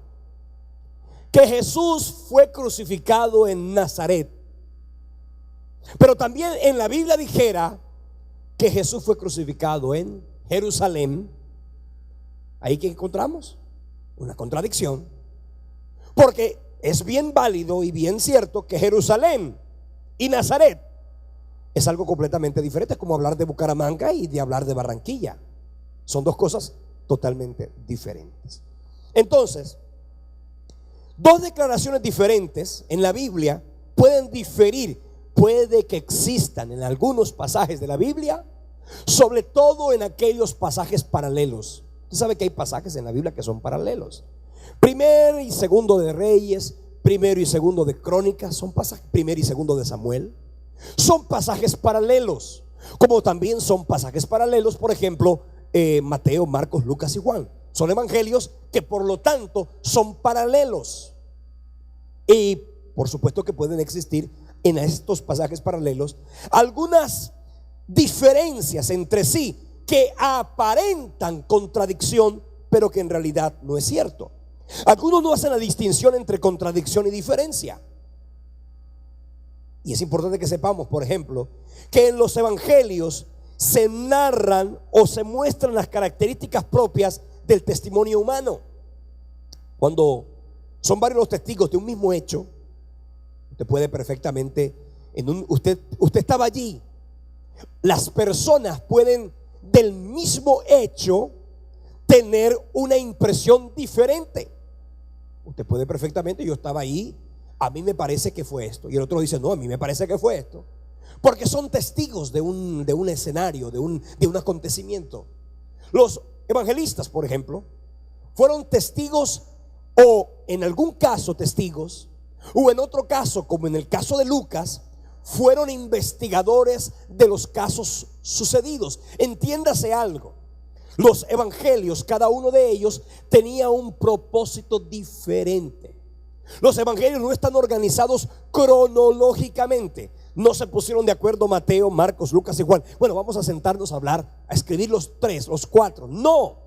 que Jesús fue crucificado en Nazaret, pero también en la Biblia dijera que Jesús fue crucificado en Jerusalén, ahí que encontramos una contradicción, porque es bien válido y bien cierto que Jerusalén y Nazaret es algo completamente diferente. Es como hablar de Bucaramanga y de hablar de Barranquilla. Son dos cosas totalmente diferentes. Entonces, dos declaraciones diferentes en la Biblia pueden diferir. Puede que existan en algunos pasajes de la Biblia, sobre todo en aquellos pasajes paralelos. Usted sabe que hay pasajes en la Biblia que son paralelos. Primero y segundo de Reyes, primero y segundo de Crónicas, son pasajes. Primero y segundo de Samuel son pasajes paralelos, como también son pasajes paralelos, por ejemplo, Mateo, Marcos, Lucas y Juan. Son evangelios que por lo tanto son paralelos. Y por supuesto que pueden existir en estos pasajes paralelos algunas diferencias entre sí que aparentan contradicción, pero que en realidad no es cierto. Algunos no hacen la distinción entre contradicción y diferencia. Y es importante que sepamos, por ejemplo, que en los evangelios se narran o se muestran las características propias del testimonio humano. Cuando son varios los testigos de un mismo hecho, usted puede perfectamente, usted estaba allí, las personas pueden del mismo hecho tener una impresión diferente. Usted puede perfectamente: yo estaba ahí, a mí me parece que fue esto, y el otro dice: no, a mí me parece que fue esto, porque son testigos de un escenario, de un acontecimiento. Los evangelistas, por ejemplo, fueron testigos, o en algún caso testigos, o en otro caso, como en el caso de Lucas, fueron investigadores de los casos sucedidos. Entiéndase algo: los evangelios, cada uno de ellos tenía un propósito diferente. Los evangelios no están organizados cronológicamente. No se pusieron de acuerdo Mateo, Marcos, Lucas y Juan. Bueno, vamos a sentarnos a hablar, a escribir los 3, los 4. No.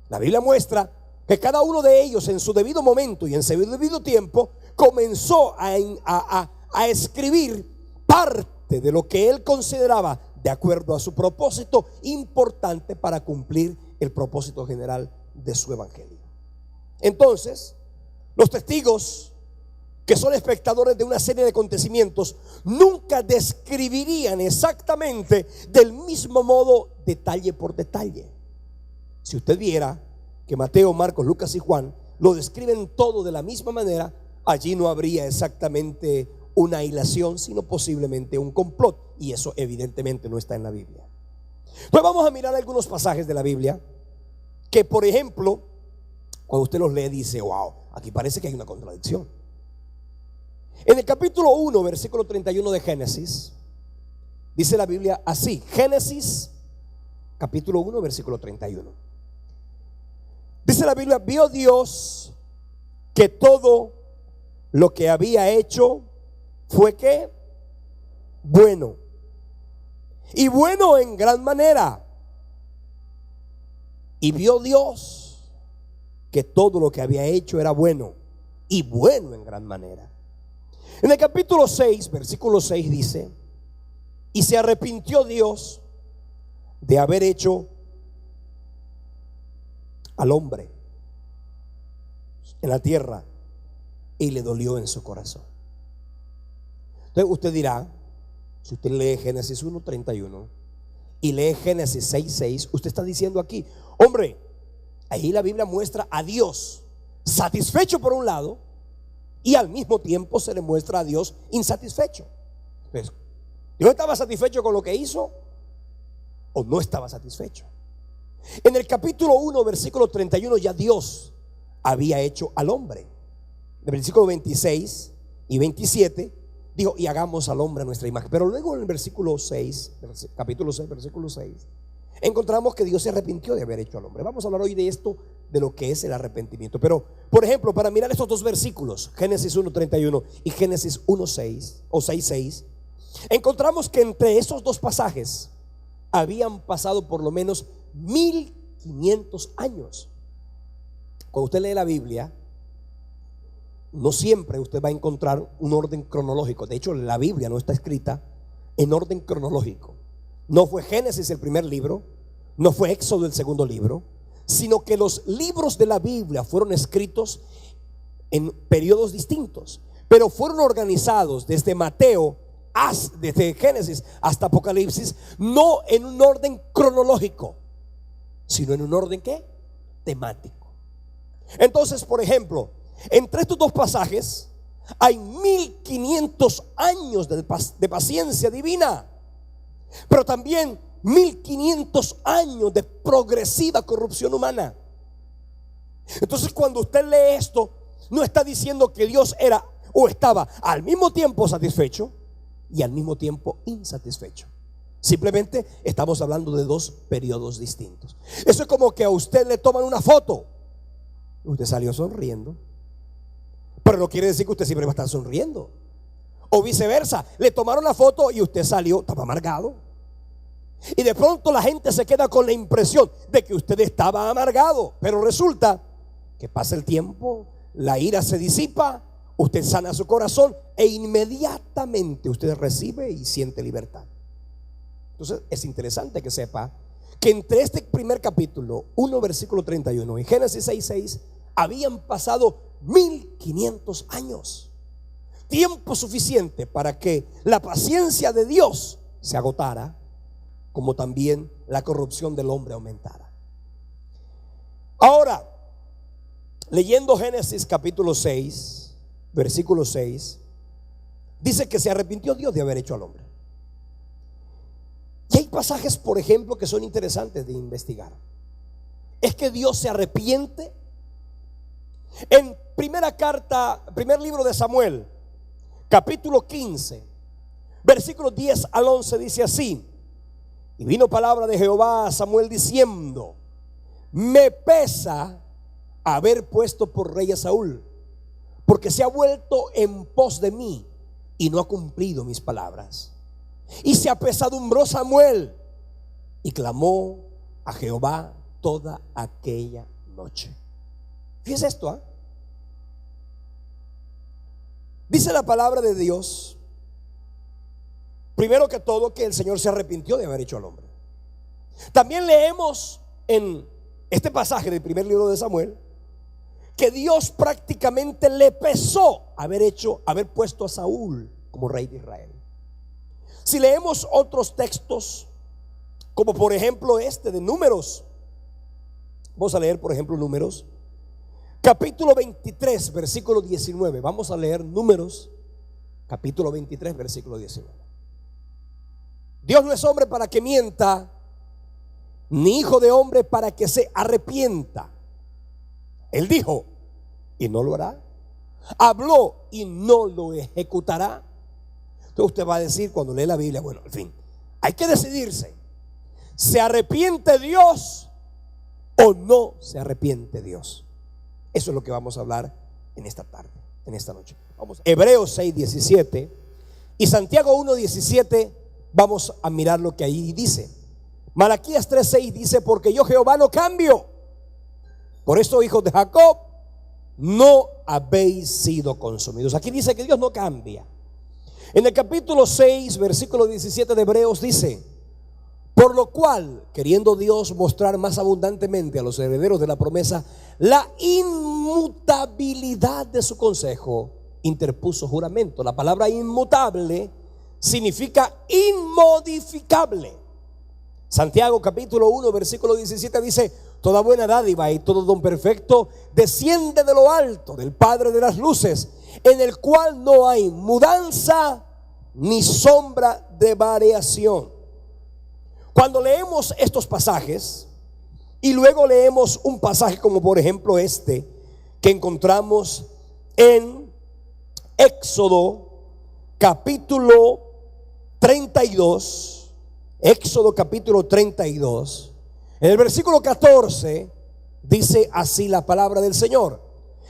La Biblia muestra que cada uno de ellos, en su debido momento y en su debido tiempo, comenzó a escribir parte de lo que él consideraba de acuerdo a su propósito importante para cumplir el propósito general de su evangelio. Entonces, los testigos, que son espectadores de una serie de acontecimientos, nunca describirían exactamente del mismo modo, detalle por detalle. Si usted viera que Mateo, Marcos, Lucas y Juan lo describen todo de la misma manera, allí no habría exactamente una hilación, sino posiblemente un complot, y eso evidentemente no está en la Biblia. Entonces vamos a mirar algunos pasajes de la Biblia que, por ejemplo, cuando usted los lee dice: wow, aquí parece que hay una contradicción. En el capítulo 1, versículo 31 de Génesis, dice la Biblia así. Génesis capítulo 1, versículo 31. Dice la Biblia: vio Dios que todo lo que había hecho fue que bueno, y bueno en gran manera. Y vio Dios que todo lo que había hecho era bueno, y bueno en gran manera. En el capítulo 6, versículo 6 dice: y se arrepintió Dios de haber hecho al hombre en la tierra, y le dolió en su corazón. Entonces usted dirá, si usted lee Génesis 1:31 y lee Génesis 6:6, usted está diciendo aquí: hombre, ahí la Biblia muestra a Dios satisfecho por un lado, y al mismo tiempo se le muestra a Dios insatisfecho. Entonces, ¿Dios estaba satisfecho con lo que hizo o no estaba satisfecho? En el capítulo 1, versículo 31, ya Dios había hecho al hombre. En el versículo 26 y 27 dijo: y hagamos al hombre a nuestra imagen. Pero luego en el versículo 6, capítulo 6, versículo 6, encontramos que Dios se arrepintió de haber hecho al hombre. Vamos a hablar hoy de esto, de lo que es el arrepentimiento. Pero, por ejemplo, para mirar estos dos versículos, Génesis 1:31 y Génesis 1:6 o 6:6, encontramos que entre esos dos pasajes habían pasado por lo menos 1500 años. Cuando usted lee la Biblia, no siempre usted va a encontrar un orden cronológico. De hecho, la Biblia no está escrita en orden cronológico. No fue Génesis el primer libro, no fue Éxodo el segundo libro, sino que los libros de la Biblia fueron escritos en periodos distintos, pero fueron organizados desde Mateo, desde Génesis hasta Apocalipsis, no en un orden cronológico, sino en un orden ¿qué? Temático. Entonces, por ejemplo, entre estos dos pasajes hay 1500 años de paciencia divina, pero también 1500 años de progresiva corrupción humana. Entonces, cuando usted lee esto, no está diciendo que Dios era o estaba al mismo tiempo satisfecho y al mismo tiempo insatisfecho. Simplemente estamos hablando de dos periodos distintos. Eso es como que a usted le toman una foto, usted salió sonriendo, pero no quiere decir que usted siempre va a estar sonriendo. O viceversa, le tomaron la foto y usted salió, estaba amargado. Y de pronto la gente se queda con la impresión de que usted estaba amargado, pero resulta que pasa el tiempo, la ira se disipa, usted sana su corazón e inmediatamente usted recibe y siente libertad. Entonces es interesante que sepa que entre este primer capítulo 1 versículo 31 y Génesis 6:6 habían pasado 1500 años, tiempo suficiente para que la paciencia de Dios se agotara, como también la corrupción del hombre aumentara. Ahora, leyendo Génesis capítulo 6, versículo 6, dice que se arrepintió Dios de haber hecho al hombre. Y hay pasajes, por ejemplo, que son interesantes de investigar. es que Dios se arrepiente. En primer libro de Samuel, capítulo 15, versículos 10 al 11, dice así: y vino palabra de Jehová a Samuel diciendo: me pesa haber puesto por rey a Saúl, porque se ha vuelto en pos de mí y no ha cumplido mis palabras. Y se apesadumbró Samuel y clamó a Jehová toda aquella noche. Fíjese esto, dice la palabra de Dios, primero que todo, que el Señor se arrepintió de haber hecho al hombre. También leemos en este pasaje del primer libro de Samuel que Dios prácticamente le pesó haber puesto a Saúl como rey de Israel. Si leemos otros textos, como por ejemplo este de Números, vamos a leer por ejemplo Números capítulo 23 versículo 19. Vamos a leer Números capítulo 23 versículo 19. Dios no es hombre para que mienta, ni hijo de hombre para que se arrepienta. Él dijo y no lo hará, habló y no lo ejecutará. Entonces usted va a decir cuando lee la Biblia, bueno, en fin, hay que decidirse: ¿se arrepiente Dios o no se arrepiente Dios? Eso es lo que vamos a hablar en esta tarde, en esta noche. Vamos a Hebreos 6:17 y Santiago 1:17. Vamos a mirar lo que ahí dice. Malaquías 3:6 dice: porque yo Jehová no cambio, por eso, hijos de Jacob, no habéis sido consumidos. Aquí dice que Dios no cambia. En el capítulo 6 versículo 17 de Hebreos dice: por lo cual, queriendo Dios mostrar más abundantemente a los herederos de la promesa la inmutabilidad de su consejo, interpuso juramento. La palabra inmutable significa inmodificable. Santiago capítulo 1 versículo 17 dice: toda buena dádiva y todo don perfecto desciende de lo alto, del Padre de las luces, en el cual no hay mudanza ni sombra de variación. Cuando leemos estos pasajes y luego leemos un pasaje como por ejemplo este que encontramos en Éxodo capítulo 32, Éxodo capítulo 32, en el versículo 14 dice así la palabra del Señor: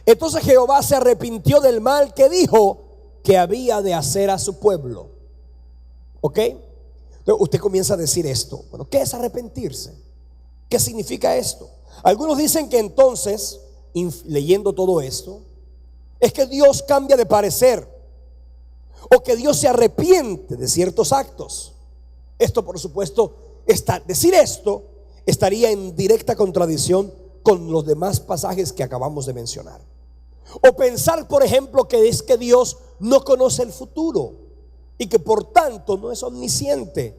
entonces Jehová se arrepintió del mal que dijo que había de hacer a su pueblo. ¿Ok? Entonces usted comienza a decir esto. Bueno, ¿qué es arrepentirse? ¿Qué significa esto? Algunos dicen que entonces, leyendo todo esto, es que Dios cambia de parecer, o que Dios se arrepiente de ciertos actos. Esto, por supuesto, decir esto estaría en directa contradicción con los demás pasajes que acabamos de mencionar. O pensar, por ejemplo, que es que Dios no conoce el futuro y que por tanto no es omnisciente.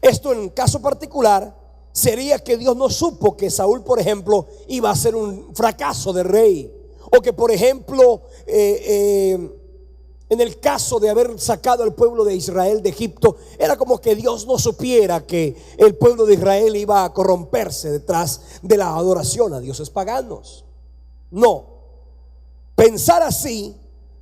Esto en caso particular sería que Dios no supo que Saúl, por ejemplo, iba a ser un fracaso de rey, o que por ejemplo en el caso de haber sacado al pueblo de Israel de Egipto, era como que Dios no supiera que el pueblo de Israel iba a corromperse detrás de la adoración a dioses paganos. No, pensar así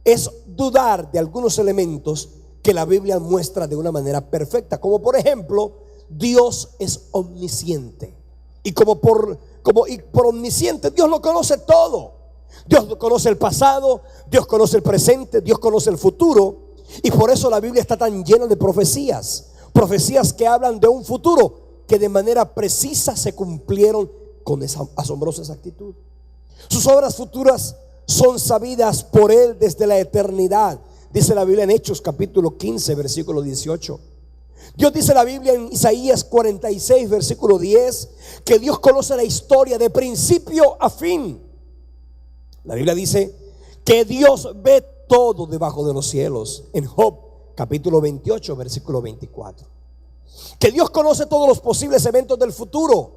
es dudar de algunos elementos que la Biblia muestra de una manera perfecta, como por ejemplo, Dios es omnisciente, y por omnisciente Dios lo conoce todo. Dios conoce el pasado, Dios conoce el presente, Dios conoce el futuro. Y por eso la Biblia está tan llena de profecías que hablan de un futuro que de manera precisa se cumplieron con esa asombrosa exactitud. Sus obras futuras son sabidas por Él desde la eternidad, dice la Biblia en Hechos capítulo 15 versículo 18. Dios dice la Biblia en Isaías 46 versículo 10 que Dios conoce la historia de principio a fin. La Biblia dice que Dios ve todo debajo de los cielos en Job capítulo 28 versículo 24. Que Dios conoce todos los posibles eventos del futuro.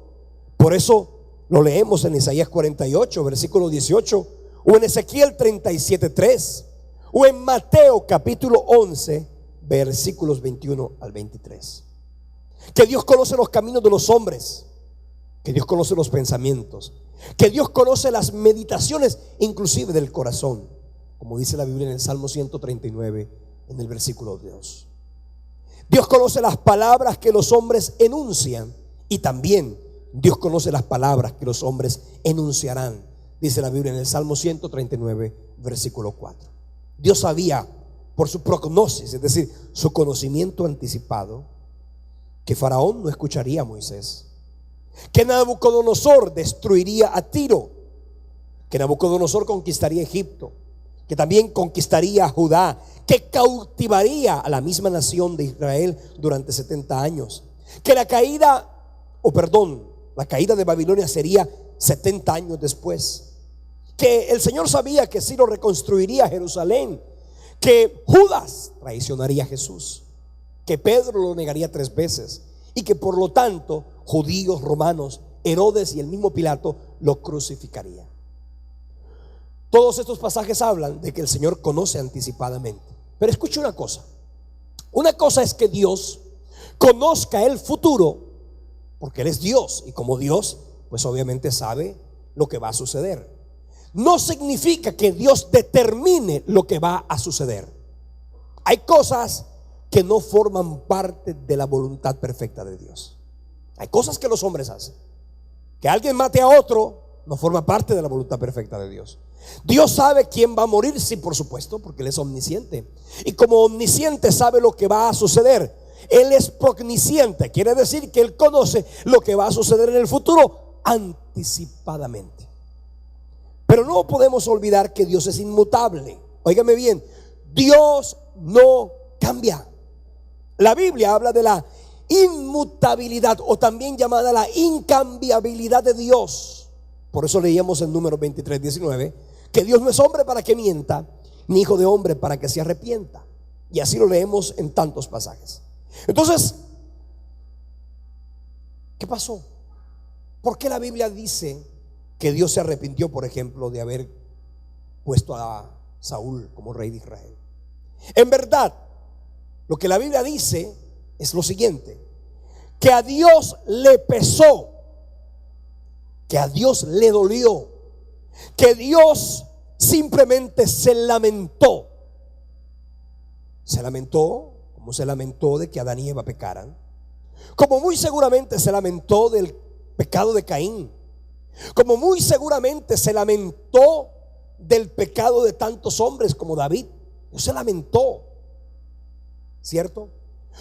Por eso lo leemos en Isaías 48 versículo 18, o en Ezequiel 37:3, o en Mateo capítulo 11 versículos 21 al 23. Que Dios conoce los caminos de los hombres, que Dios conoce los pensamientos, que Dios conoce las meditaciones inclusive del corazón, como dice la Biblia en el Salmo 139 en el versículo 2. Dios conoce las palabras que los hombres enuncian, y también Dios conoce las palabras que los hombres enunciarán, dice la Biblia en el Salmo 139 versículo 4. Dios sabía por su prognosis, es decir, su conocimiento anticipado, que Faraón no escucharía a Moisés, que Nabucodonosor destruiría a Tiro, que Nabucodonosor conquistaría Egipto, que también conquistaría a Judá, que cautivaría a la misma nación de Israel durante 70 años, que la caída de Babilonia sería 70 años después, que el Señor sabía que Ciro reconstruiría Jerusalén, que Judas traicionaría a Jesús, que Pedro lo negaría 3 veces, y que por lo tanto judíos, romanos, Herodes y el mismo Pilato lo crucificaría. Todos estos pasajes hablan de que el Señor conoce anticipadamente. Pero escuche una cosa. Una cosa es que Dios conozca el futuro, porque Él es Dios, y como Dios, pues obviamente sabe lo que va a suceder. No significa que Dios determine lo que va a suceder. Hay cosas que no forman parte de la voluntad perfecta de Dios. Hay cosas que los hombres hacen. Que alguien mate a otro no forma parte de la voluntad perfecta de Dios. Dios sabe quién va a morir, sí, por supuesto, porque Él es omnisciente. Y como omnisciente sabe lo que va a suceder. Él es prognisciente, quiere decir que Él conoce lo que va a suceder en el futuro anticipadamente. Pero no podemos olvidar que Dios es inmutable. Óigame bien, Dios no cambia. La Biblia habla de la inmutabilidad, o también llamada la incambiabilidad de Dios. Por eso leíamos en Números 23:19 que Dios no es hombre para que mienta, ni hijo de hombre para que se arrepienta. Y así lo leemos en tantos pasajes. Entonces, ¿qué pasó? ¿Por qué la Biblia dice que Dios se arrepintió, por ejemplo, de haber puesto a Saúl como rey de Israel? En verdad, lo que la Biblia dice es lo siguiente: que a Dios le pesó, que a Dios le dolió, que Dios simplemente se lamentó. Se lamentó como se lamentó de que Adán y Eva pecaran, como muy seguramente se lamentó del pecado de Caín, como muy seguramente se lamentó del pecado de tantos hombres como David. Dios se lamentó, ¿cierto?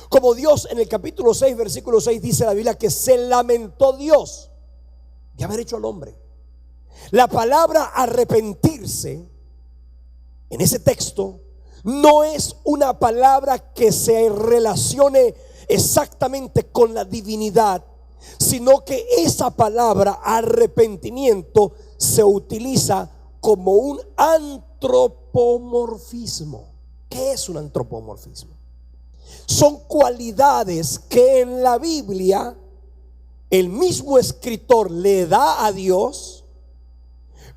Como Dios en el capítulo 6 versículo 6 dice la Biblia que se lamentó Dios de haber hecho al hombre. La palabra arrepentirse en ese texto no es una palabra que se relacione exactamente con la divinidad, sino que esa palabra arrepentimiento se utiliza como un antropomorfismo. ¿Qué es un antropomorfismo? Son cualidades que en la Biblia el mismo escritor le da a Dios,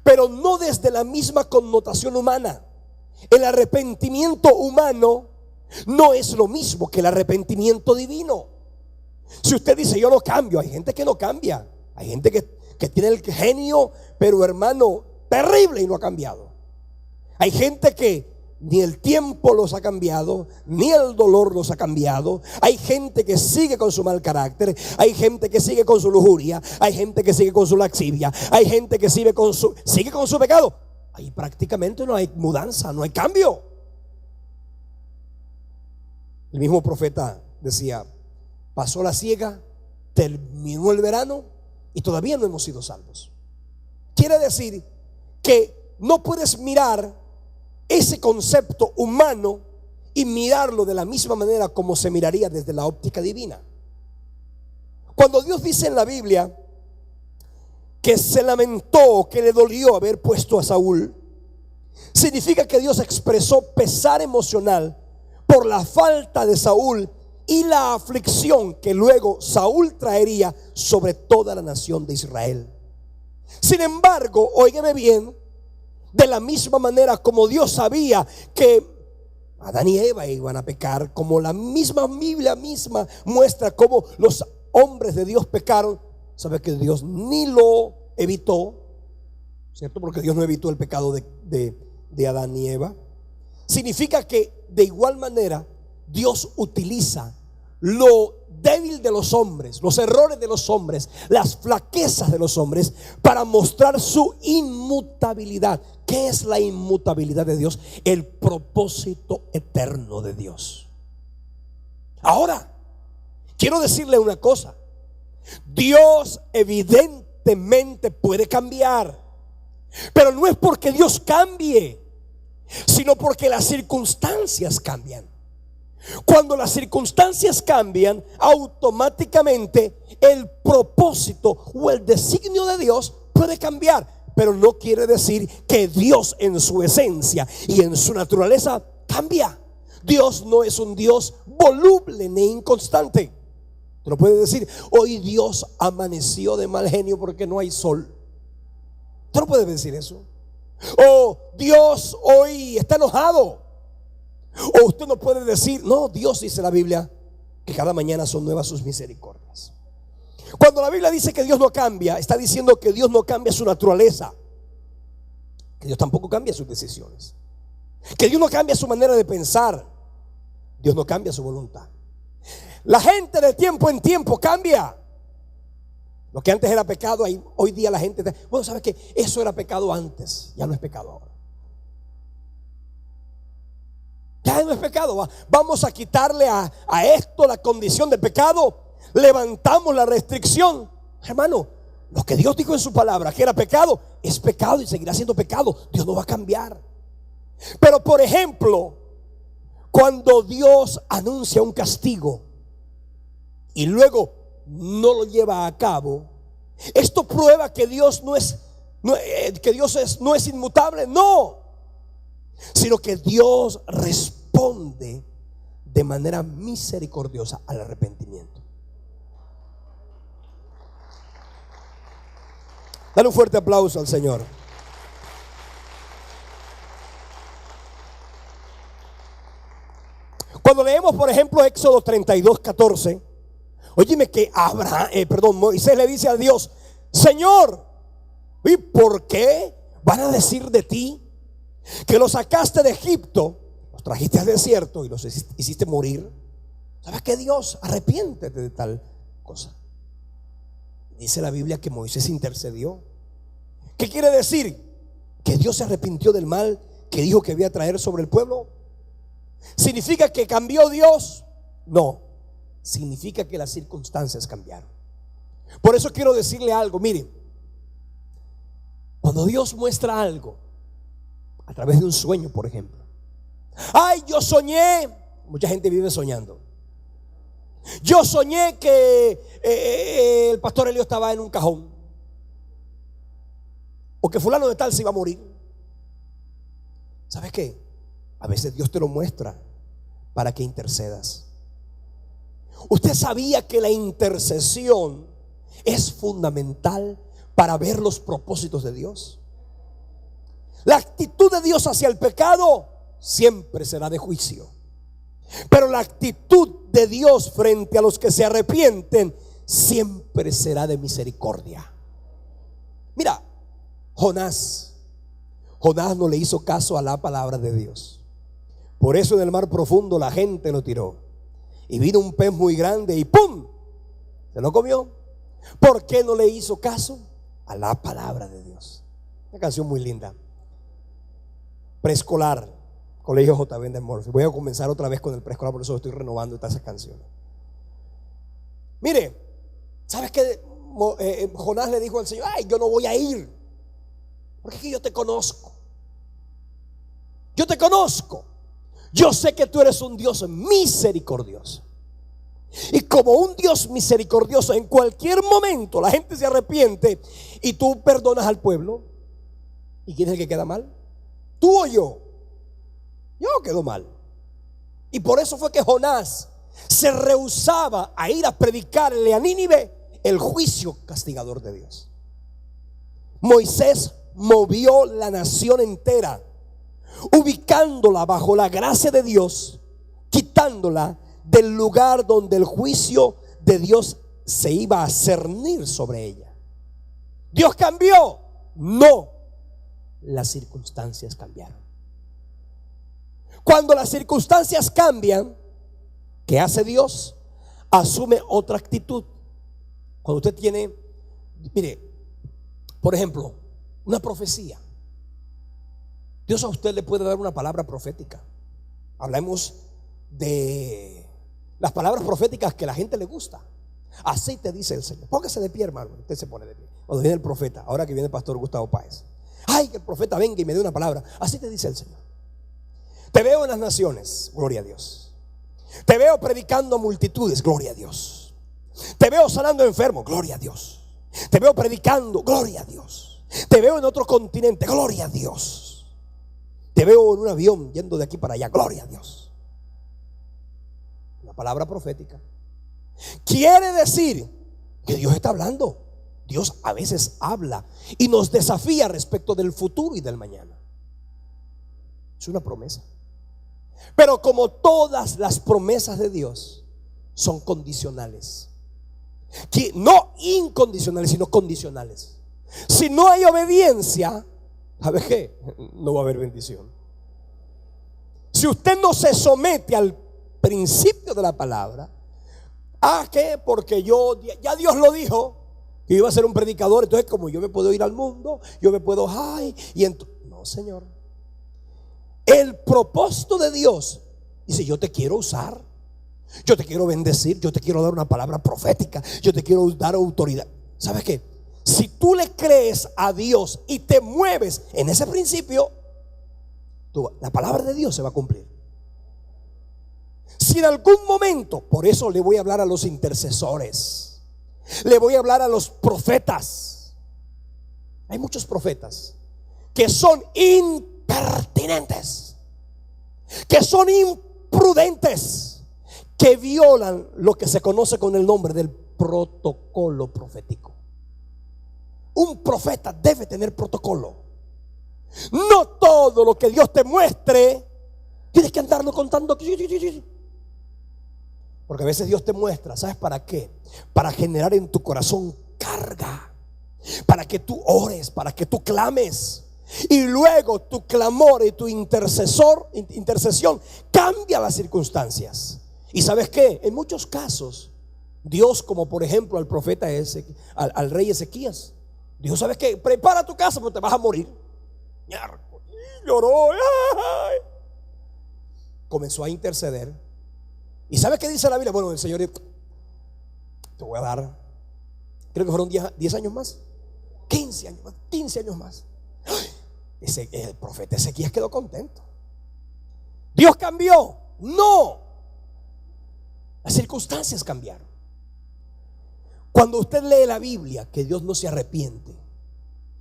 pero no desde la misma connotación humana. El arrepentimiento humano no es lo mismo que el arrepentimiento divino. Si usted dice yo no cambio, hay gente que no cambia. Hay gente que tiene el genio, pero hermano, terrible, y no ha cambiado. Hay gente que ni el tiempo los ha cambiado, ni el dolor los ha cambiado. Hay gente que sigue con su mal carácter, hay gente que sigue con su lujuria, hay gente que sigue con su laxivia, hay gente que sigue con su pecado. Ahí prácticamente no hay mudanza, no hay cambio. El mismo profeta decía: pasó la siega, terminó el verano y todavía no hemos sido salvos. Quiere decir que no puedes mirar ese concepto humano y mirarlo de la misma manera como se miraría desde la óptica divina. Cuando Dios dice en la Biblia que se lamentó, que le dolió haber puesto a Saúl, significa que Dios expresó pesar emocional por la falta de Saúl y la aflicción que luego Saúl traería sobre toda la nación de Israel. Sin embargo, óigame bien, de la misma manera como Dios sabía que Adán y Eva iban a pecar, como la misma Biblia misma muestra cómo los hombres de Dios pecaron, ¿Sabe que Dios ni lo evitó? ¿Cierto? Porque Dios no evitó el pecado de Adán y Eva. Significa que de igual manera Dios utiliza lo débil de los hombres, los errores de los hombres, las flaquezas de los hombres, para mostrar su inmutabilidad. ¿Qué es la inmutabilidad de Dios? El propósito eterno de Dios. Ahora, quiero decirle una cosa. Dios evidentemente puede cambiar, pero no es porque Dios cambie, sino porque las circunstancias cambian. Cuando las circunstancias cambian, automáticamente el propósito o el designio de Dios puede cambiar. Pero no quiere decir que Dios en su esencia y en su naturaleza cambia. Dios no es un Dios voluble ni inconstante. Tú no puedes decir, hoy Dios amaneció de mal genio porque no hay sol. Tú no puedes decir eso. O Dios hoy está enojado. O usted no puede decir, no, Dios, dice la Biblia, que cada mañana son nuevas sus misericordias. Cuando la Biblia dice que Dios no cambia, está diciendo que Dios no cambia su naturaleza, que Dios tampoco cambia sus decisiones, que Dios no cambia su manera de pensar, Dios no cambia su voluntad. La gente de tiempo en tiempo cambia. Lo que antes era pecado, hoy día la gente, bueno, ¿sabes qué? Eso era pecado antes, ya no es pecado ahora. Ya no es pecado. Vamos a quitarle a esto la condición de pecado. Levantamos la restricción. Hermano, lo que Dios dijo en su palabra que era pecado, es pecado y seguirá siendo pecado. Dios no va a cambiar. Pero por ejemplo, cuando Dios anuncia un castigo y luego no lo lleva a cabo, esto prueba que Dios no es inmutable, no, sino que Dios responde de manera misericordiosa al arrepentimiento. Dale un fuerte aplauso al Señor. Cuando leemos, por ejemplo, Éxodo 32:14, óyeme que Moisés le dice a Dios, Señor, ¿y por qué van a decir de ti que los sacaste de Egipto, los trajiste al desierto y los hiciste morir? ¿Sabes qué, Dios? Arrepiéntete de tal cosa. Dice la Biblia que Moisés intercedió. ¿Qué quiere decir? ¿Que Dios se arrepintió del mal que dijo que iba a traer sobre el pueblo? ¿Significa que cambió Dios? No, significa que las circunstancias cambiaron. Por eso quiero decirle algo. Miren, cuando Dios muestra algo a través de un sueño, por ejemplo, ay, yo soñé. Mucha gente vive soñando. Yo soñé que el pastor Elio estaba en un cajón, o que fulano de tal se iba a morir. ¿Sabes qué? A veces Dios te lo muestra para que intercedas. Usted sabía que la intercesión es fundamental para ver los propósitos de Dios. La actitud de Dios hacia el pecado siempre será de juicio, pero la actitud de Dios frente a los que se arrepienten siempre será de misericordia. Mira, Jonás no le hizo caso a la palabra de Dios. Por eso en el mar profundo la gente lo tiró, y vino un pez muy grande y ¡pum!, se lo comió. ¿Por qué no le hizo caso a la palabra de Dios? Una canción muy linda. Preescolar, Colegio J. Bender Murphy. Voy a comenzar otra vez con el preescolar, por eso estoy renovando estas canciones. Mire, ¿sabes qué? Jonás le dijo al Señor, ay, yo no voy a ir, porque aquí yo te conozco. Yo te conozco. Yo sé que tú eres un Dios misericordioso. Y como un Dios misericordioso, en cualquier momento la gente se arrepiente y tú perdonas al pueblo. ¿Y quién es el que queda mal? ¿Tú o yo? Yo quedo mal. Y por eso fue que Jonás se rehusaba a ir a predicarle a Nínive el juicio castigador de Dios. Moisés movió la nación entera, ubicándola bajo la gracia de Dios, quitándola del lugar donde el juicio de Dios se iba a cernir sobre ella. ¿Dios cambió? No, las circunstancias cambiaron. Cuando las circunstancias cambian, ¿qué hace Dios? Asume otra actitud. Cuando usted tiene, mire, por ejemplo, una profecía, Dios a usted le puede dar una palabra profética. Hablemos de las palabras proféticas que a la gente le gusta. Así te dice el Señor. Póngase de pie, hermano. Usted se pone de pie. Cuando viene el profeta, ahora que viene el pastor Gustavo Páez. Ay, que el profeta venga y me dé una palabra. Así te dice el Señor. Te veo en las naciones, gloria a Dios. Te veo predicando a multitudes, gloria a Dios. Te veo sanando enfermos, gloria a Dios. Te veo predicando, gloria a Dios. Te veo en otro continente, gloria a Dios. Te veo en un avión yendo de aquí para allá, gloria a Dios. Una palabra profética. Quiere decir que Dios está hablando. Dios a veces habla y nos desafía respecto del futuro y del mañana. Es una promesa. Pero como todas las promesas de Dios son condicionales, no incondicionales, sino condicionales. Si no hay obediencia, ¿sabes qué? No va a haber bendición. Si usted no se somete al principio de la palabra, ¿qué? Porque ya Dios lo dijo que iba a ser un predicador. Entonces, como yo me puedo ir al mundo, yo me puedo, no, Señor. El propósito de Dios dice: yo te quiero usar, yo te quiero bendecir, yo te quiero dar una palabra profética, yo te quiero dar autoridad. ¿Sabes qué? Si tú le crees a Dios y te mueves en ese principio, la palabra de Dios se va a cumplir. Si en algún momento, por eso le voy a hablar a los intercesores, le voy a hablar a los profetas. Hay muchos profetas que son impertinentes, que son imprudentes, que violan lo que se conoce con el nombre del protocolo profético. Un profeta debe tener protocolo. No todo lo que Dios te muestre tienes que andarlo contando. Porque a veces Dios te muestra, ¿sabes para qué? Para generar en tu corazón carga, para que tú ores, para que tú clames. Y luego tu clamor y tu intercesión cambia las circunstancias. ¿Y sabes qué? En muchos casos Dios, como por ejemplo al profeta al rey Ezequías, dijo: ¿sabes qué? Prepara tu casa porque te vas a morir. Lloró, comenzó a interceder. ¿Y sabes qué dice la Biblia? Bueno, el Señor dijo: te voy a dar, creo que fueron 10 años más, 15 años más, 15 años más. El profeta Ezequías quedó contento. ¿Dios cambió? No, las circunstancias cambiaron. Cuando usted lee la Biblia, que Dios no se arrepiente,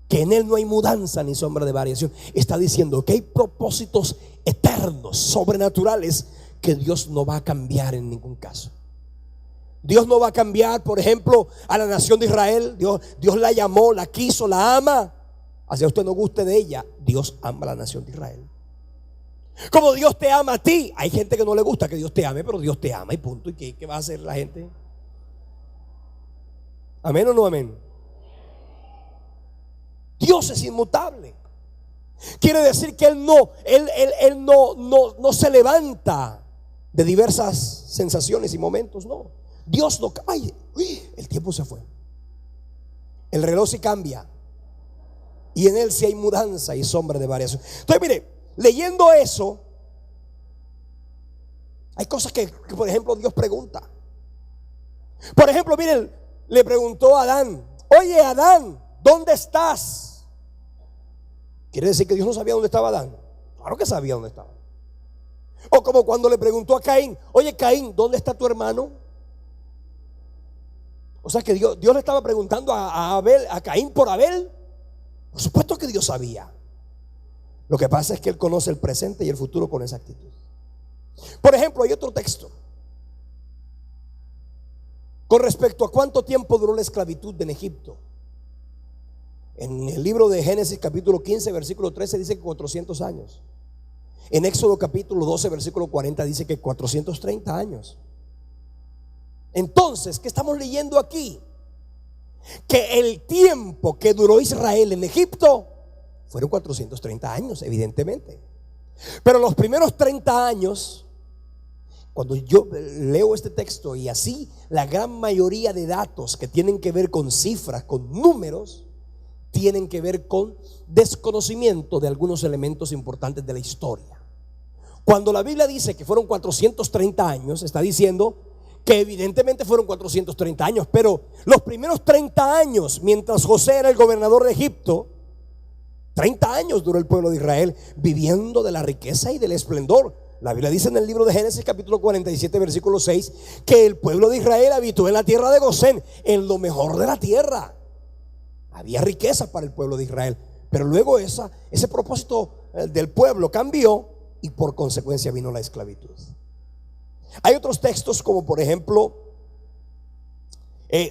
que en Él no hay mudanza ni sombra de variación, está diciendo que hay propósitos eternos, sobrenaturales, que Dios no va a cambiar en ningún caso. Dios no va a cambiar, por ejemplo, a la nación de Israel. Dios la llamó, la quiso, la ama. Así a usted no guste de ella, Dios ama a la nación de Israel. Como Dios te ama a ti. Hay gente que no le gusta que Dios te ame, pero Dios te ama y punto. ¿Y qué va a hacer la gente? ¿Amén o no amén? Dios es inmutable. Quiere decir que Él no se levanta de diversas sensaciones y momentos. No, Dios no. El tiempo se fue. El reloj se cambia. Y en Él sí hay mudanza y sombra de variación. Entonces mire, leyendo eso, hay cosas que por ejemplo Dios pregunta. Por ejemplo, miren, le preguntó a Adán: oye, Adán, ¿dónde estás? Quiere decir que Dios no sabía dónde estaba Adán. Claro que sabía dónde estaba. O como cuando le preguntó a Caín: oye, Caín, ¿dónde está tu hermano? O sea que Dios le estaba preguntando a Caín por Abel. Por supuesto que Dios sabía. Lo que pasa es que Él conoce el presente y el futuro con exactitud. Por ejemplo, hay otro texto con respecto a cuánto tiempo duró la esclavitud en Egipto. En el libro de Génesis capítulo 15 versículo 13 dice que 400 años. En Éxodo capítulo 12 versículo 40 dice que 430 años. Entonces, ¿qué estamos leyendo aquí? Que el tiempo que duró Israel en Egipto fueron 430 años, evidentemente. Pero los primeros 30 años, cuando yo leo este texto y así la gran mayoría de datos que tienen que ver con cifras, con números, tienen que ver con desconocimiento de algunos elementos importantes de la historia. Cuando la Biblia dice que fueron 430 años, está diciendo que evidentemente fueron 430 años, pero los primeros 30 años, mientras José era el gobernador de Egipto, 30 años duró el pueblo de Israel viviendo de la riqueza y del esplendor. La Biblia dice en el libro de Génesis capítulo 47 versículo 6 que el pueblo de Israel habitó en la tierra de Gosén, en lo mejor de la tierra. Había riqueza para el pueblo de Israel, pero luego ese propósito del pueblo cambió y por consecuencia vino la esclavitud. Hay otros textos como por ejemplo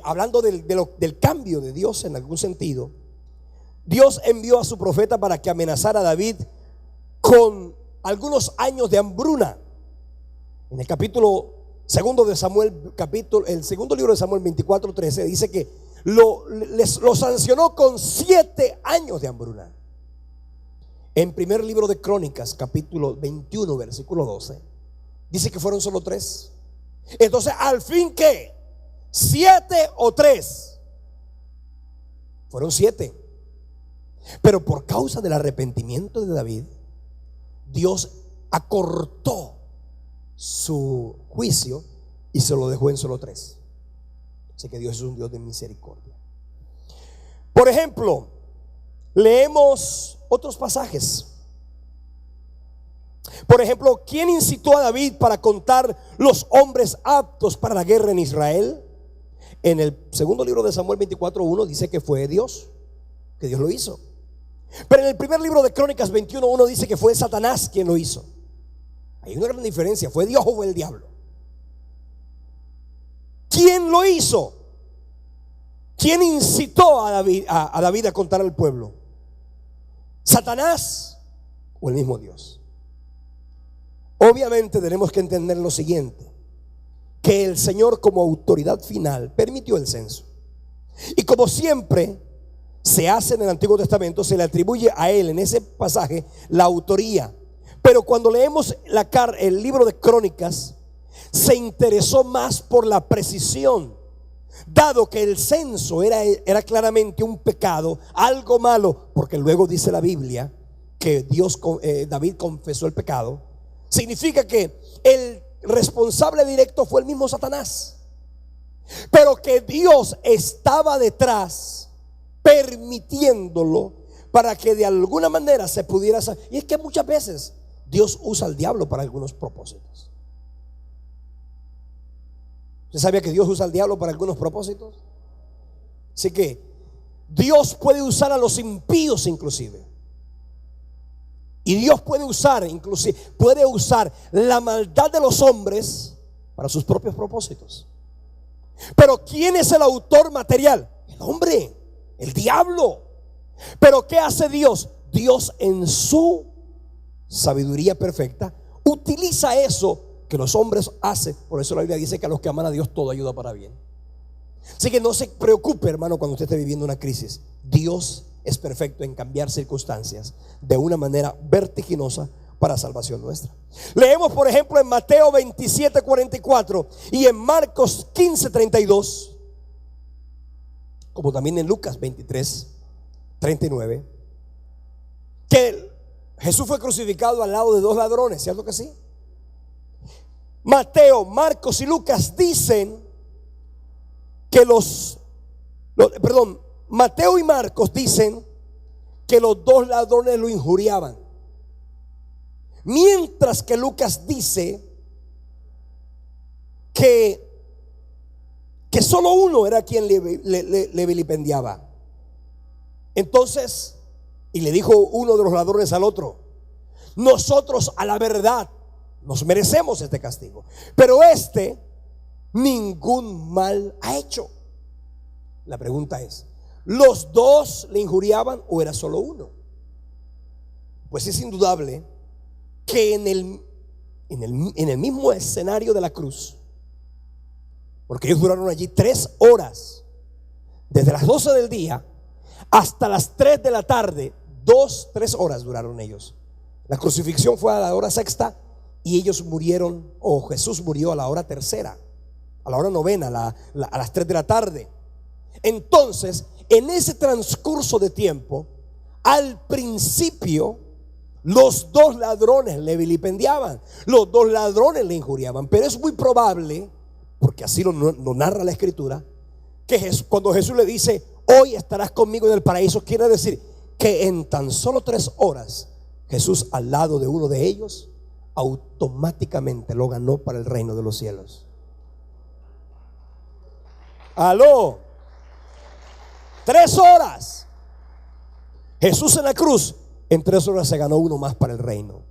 hablando del cambio de Dios en algún sentido. Dios envió a su profeta para que amenazara a David con algunos años de hambruna. En el capítulo segundo de Samuel, el segundo libro de Samuel 24:13 dice que lo sancionó con 7 años de hambruna. En primer libro de Crónicas, capítulo 21, versículo 12, dice que fueron solo 3. Entonces, al fin, ¿qué? 7 o 3. Fueron 7. Pero por causa del arrepentimiento de David, Dios acortó su juicio y se lo dejó en solo 3. Así que Dios es un Dios de misericordia. Por ejemplo, leemos otros pasajes. Por ejemplo, ¿quién incitó a David para contar los hombres aptos para la guerra en Israel? En el segundo libro de Samuel 24:1 dice que fue Dios, que Dios lo hizo. Pero en el primer libro de Crónicas 21:1 dice que fue Satanás quien lo hizo. Hay una gran diferencia, ¿fue Dios o fue el diablo? ¿Quién lo hizo? ¿Quién incitó a David a contar al pueblo? ¿Satanás o el mismo Dios? Obviamente tenemos que entender lo siguiente, que el Señor como autoridad final permitió el censo. Y como siempre se hace en el Antiguo Testamento, se le atribuye a él en ese pasaje la autoría. Pero cuando leemos el libro de Crónicas, se interesó más por la precisión, dado que el censo era claramente un pecado, algo malo, porque luego dice la Biblia que David confesó el pecado. Significa que el responsable directo fue el mismo Satanás, pero que Dios estaba detrás permitiéndolo para que de alguna manera se pudiera saber. Y es que muchas veces Dios usa al diablo para algunos propósitos. ¿Usted sabía que Dios usa al diablo para algunos propósitos? Así que Dios puede usar a los impíos inclusive. Y Dios puede usar la maldad de los hombres para sus propios propósitos. Pero ¿quién es el autor material? El hombre, el diablo. Pero ¿qué hace Dios? Dios en su sabiduría perfecta utiliza eso que los hombres hacen. Por eso la Biblia dice que a los que aman a Dios todo ayuda para bien. Así que no se preocupe, hermano, cuando usted esté viviendo una crisis. Dios es perfecto en cambiar circunstancias de una manera vertiginosa para salvación nuestra. Leemos por ejemplo en Mateo 27:44 y en Marcos 15:32, como también en Lucas 23:39, que Jesús fue crucificado al lado de 2 ladrones, ¿cierto que sí? Mateo, Marcos y Lucas dicen que Mateo y Marcos dicen que los 2 ladrones lo injuriaban, mientras que Lucas dice que solo uno era quien le vilipendiaba. Entonces, y le dijo uno de los ladrones al otro: nosotros a la verdad nos merecemos este castigo, pero ningún mal ha hecho. La pregunta es, ¿los 2 le injuriaban o era solo uno? Pues es indudable que en el mismo escenario de la cruz, porque ellos duraron allí 3 horas, desde las 12 del día hasta las 3 de la tarde. 3 horas duraron ellos. La crucifixión fue a la hora sexta y ellos murieron, o Jesús murió a la hora tercera, a la hora novena, a las 3 de la tarde. Entonces, en ese transcurso de tiempo, al principio, los 2 ladrones le vilipendiaban, los 2 ladrones le injuriaban. Pero es muy probable, porque así lo narra la escritura, que cuando Jesús le dice: hoy estarás conmigo en el paraíso, quiere decir que en tan solo 3 horas Jesús, al lado de uno de ellos, automáticamente lo ganó para el reino de los cielos. Aló. 3 horas. Jesús en la cruz, en 3 horas se ganó uno más para el reino.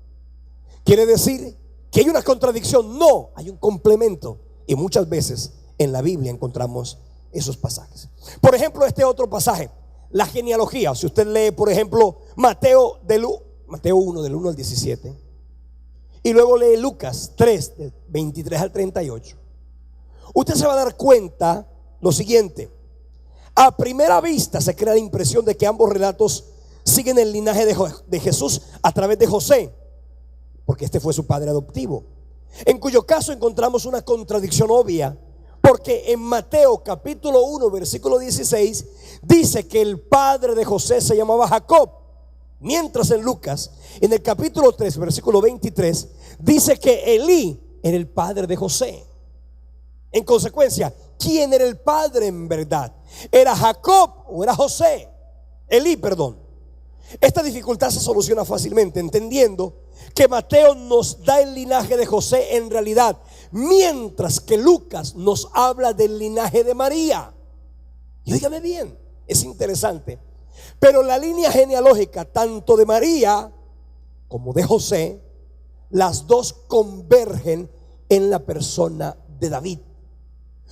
Quiere decir que hay una contradicción. No, hay un complemento. Y muchas veces en la Biblia encontramos esos pasajes. Por ejemplo, este otro pasaje, la genealogía. Si usted lee, por ejemplo, Mateo 1, del 1 al 17, y luego lee Lucas 3, del 23 al 38, usted se va a dar cuenta lo siguiente. A primera vista se crea la impresión de que ambos relatos siguen el linaje de Jesús a través de José, porque este fue su padre adoptivo, en cuyo caso encontramos una contradicción obvia, porque en Mateo capítulo 1 versículo 16 dice que el padre de José se llamaba Jacob, mientras en Lucas, en el capítulo 3 versículo 23, dice que Elí era el padre de José. En consecuencia, ¿quién era el padre en verdad? ¿Era Jacob o era José? Elí, perdón. Esta dificultad se soluciona fácilmente entendiendo que Mateo nos da el linaje de José en realidad, mientras que Lucas nos habla del linaje de María. Y óigame bien, es interesante, pero la línea genealógica tanto de María como de José, las dos convergen en la persona de David.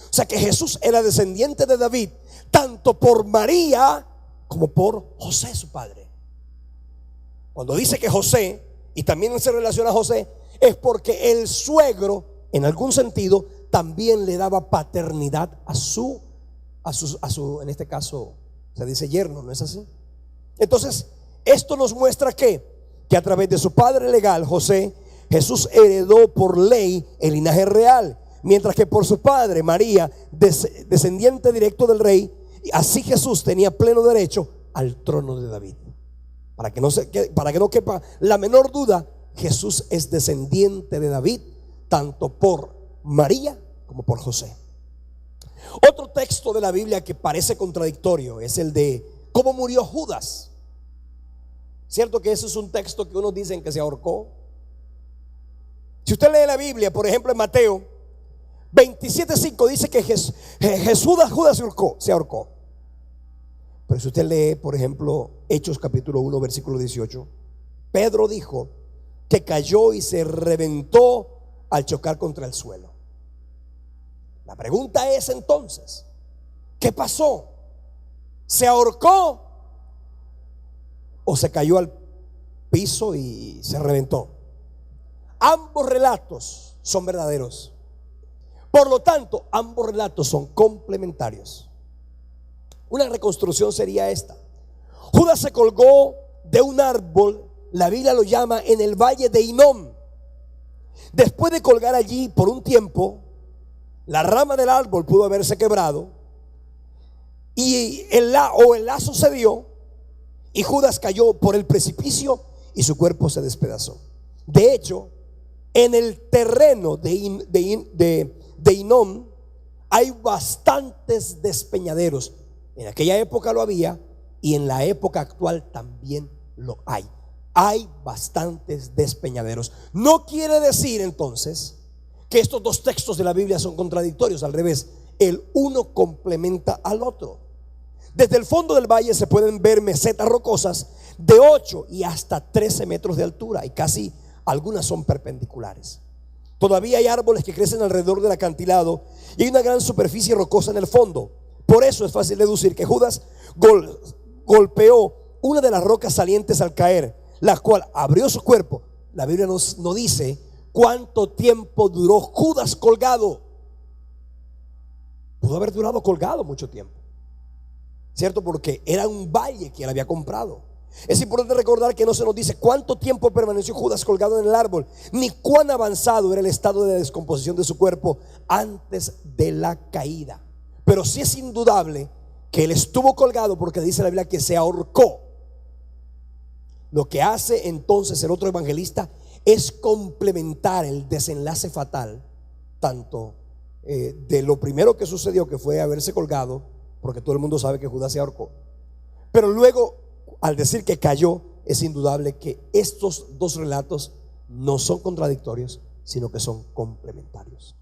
O sea que Jesús era descendiente de David tanto por María como por José, su padre. Cuando dice que José, y también se relaciona a José, es porque el suegro, en algún sentido, también le daba paternidad a su, en este caso se dice yerno, ¿no es así? Entonces, esto nos muestra que a través de su padre legal, José, Jesús heredó por ley el linaje real, mientras que por su padre, María, descendiente directo del rey, así Jesús tenía pleno derecho al trono de David. Para que no quepa la menor duda, Jesús es descendiente de David, tanto por María como por José. Otro texto de la Biblia que parece contradictorio es el de cómo murió Judas. Cierto que ese es un texto que unos dicen que se ahorcó. Si usted lee la Biblia, por ejemplo en Mateo 27:5 dice que Judas se ahorcó. Pero si usted lee, por ejemplo, Hechos capítulo 1 versículo 18, Pedro dijo que cayó y se reventó al chocar contra el suelo. La pregunta es entonces, ¿qué pasó? ¿Se ahorcó o se cayó al piso y se reventó? Ambos relatos son verdaderos. Por lo tanto, ambos relatos son complementarios. Una reconstrucción sería esta: Judas se colgó de un árbol, la Biblia lo llama en el valle de Hinnom. Después de colgar allí por un tiempo, la rama del árbol pudo haberse quebrado y el lazo se dio y Judas cayó por el precipicio y su cuerpo se despedazó. De hecho, en el terreno de Hinnom hay bastantes despeñaderos. En aquella época lo había y en la época actual también lo hay. Hay bastantes despeñaderos. No quiere decir entonces que estos dos textos de la Biblia son contradictorios. Al revés, el uno complementa al otro. Desde el fondo del valle se pueden ver mesetas rocosas de 8 y hasta 13 metros de altura, y casi algunas son perpendiculares. Todavía hay árboles que crecen alrededor del acantilado y hay una gran superficie rocosa en el fondo. Por eso es fácil deducir que Judas golpeó una de las rocas salientes al caer, la cual abrió su cuerpo. La Biblia no dice cuánto tiempo duró Judas colgado. pudo haber durado colgado mucho tiempo, ¿cierto? Porque era un valle que él había comprado. Es importante recordar que no se nos dice cuánto tiempo permaneció Judas colgado en el árbol, ni cuán avanzado era el estado de descomposición de su cuerpo antes de la caída. Pero sí es indudable que él estuvo colgado, porque dice la Biblia que se ahorcó. Lo que hace entonces el otro evangelista es complementar el desenlace fatal, tanto de lo primero que sucedió, que fue haberse colgado, porque todo el mundo sabe que Judas se ahorcó, pero luego, al decir que cayó, es indudable que estos dos relatos no son contradictorios, sino que son complementarios.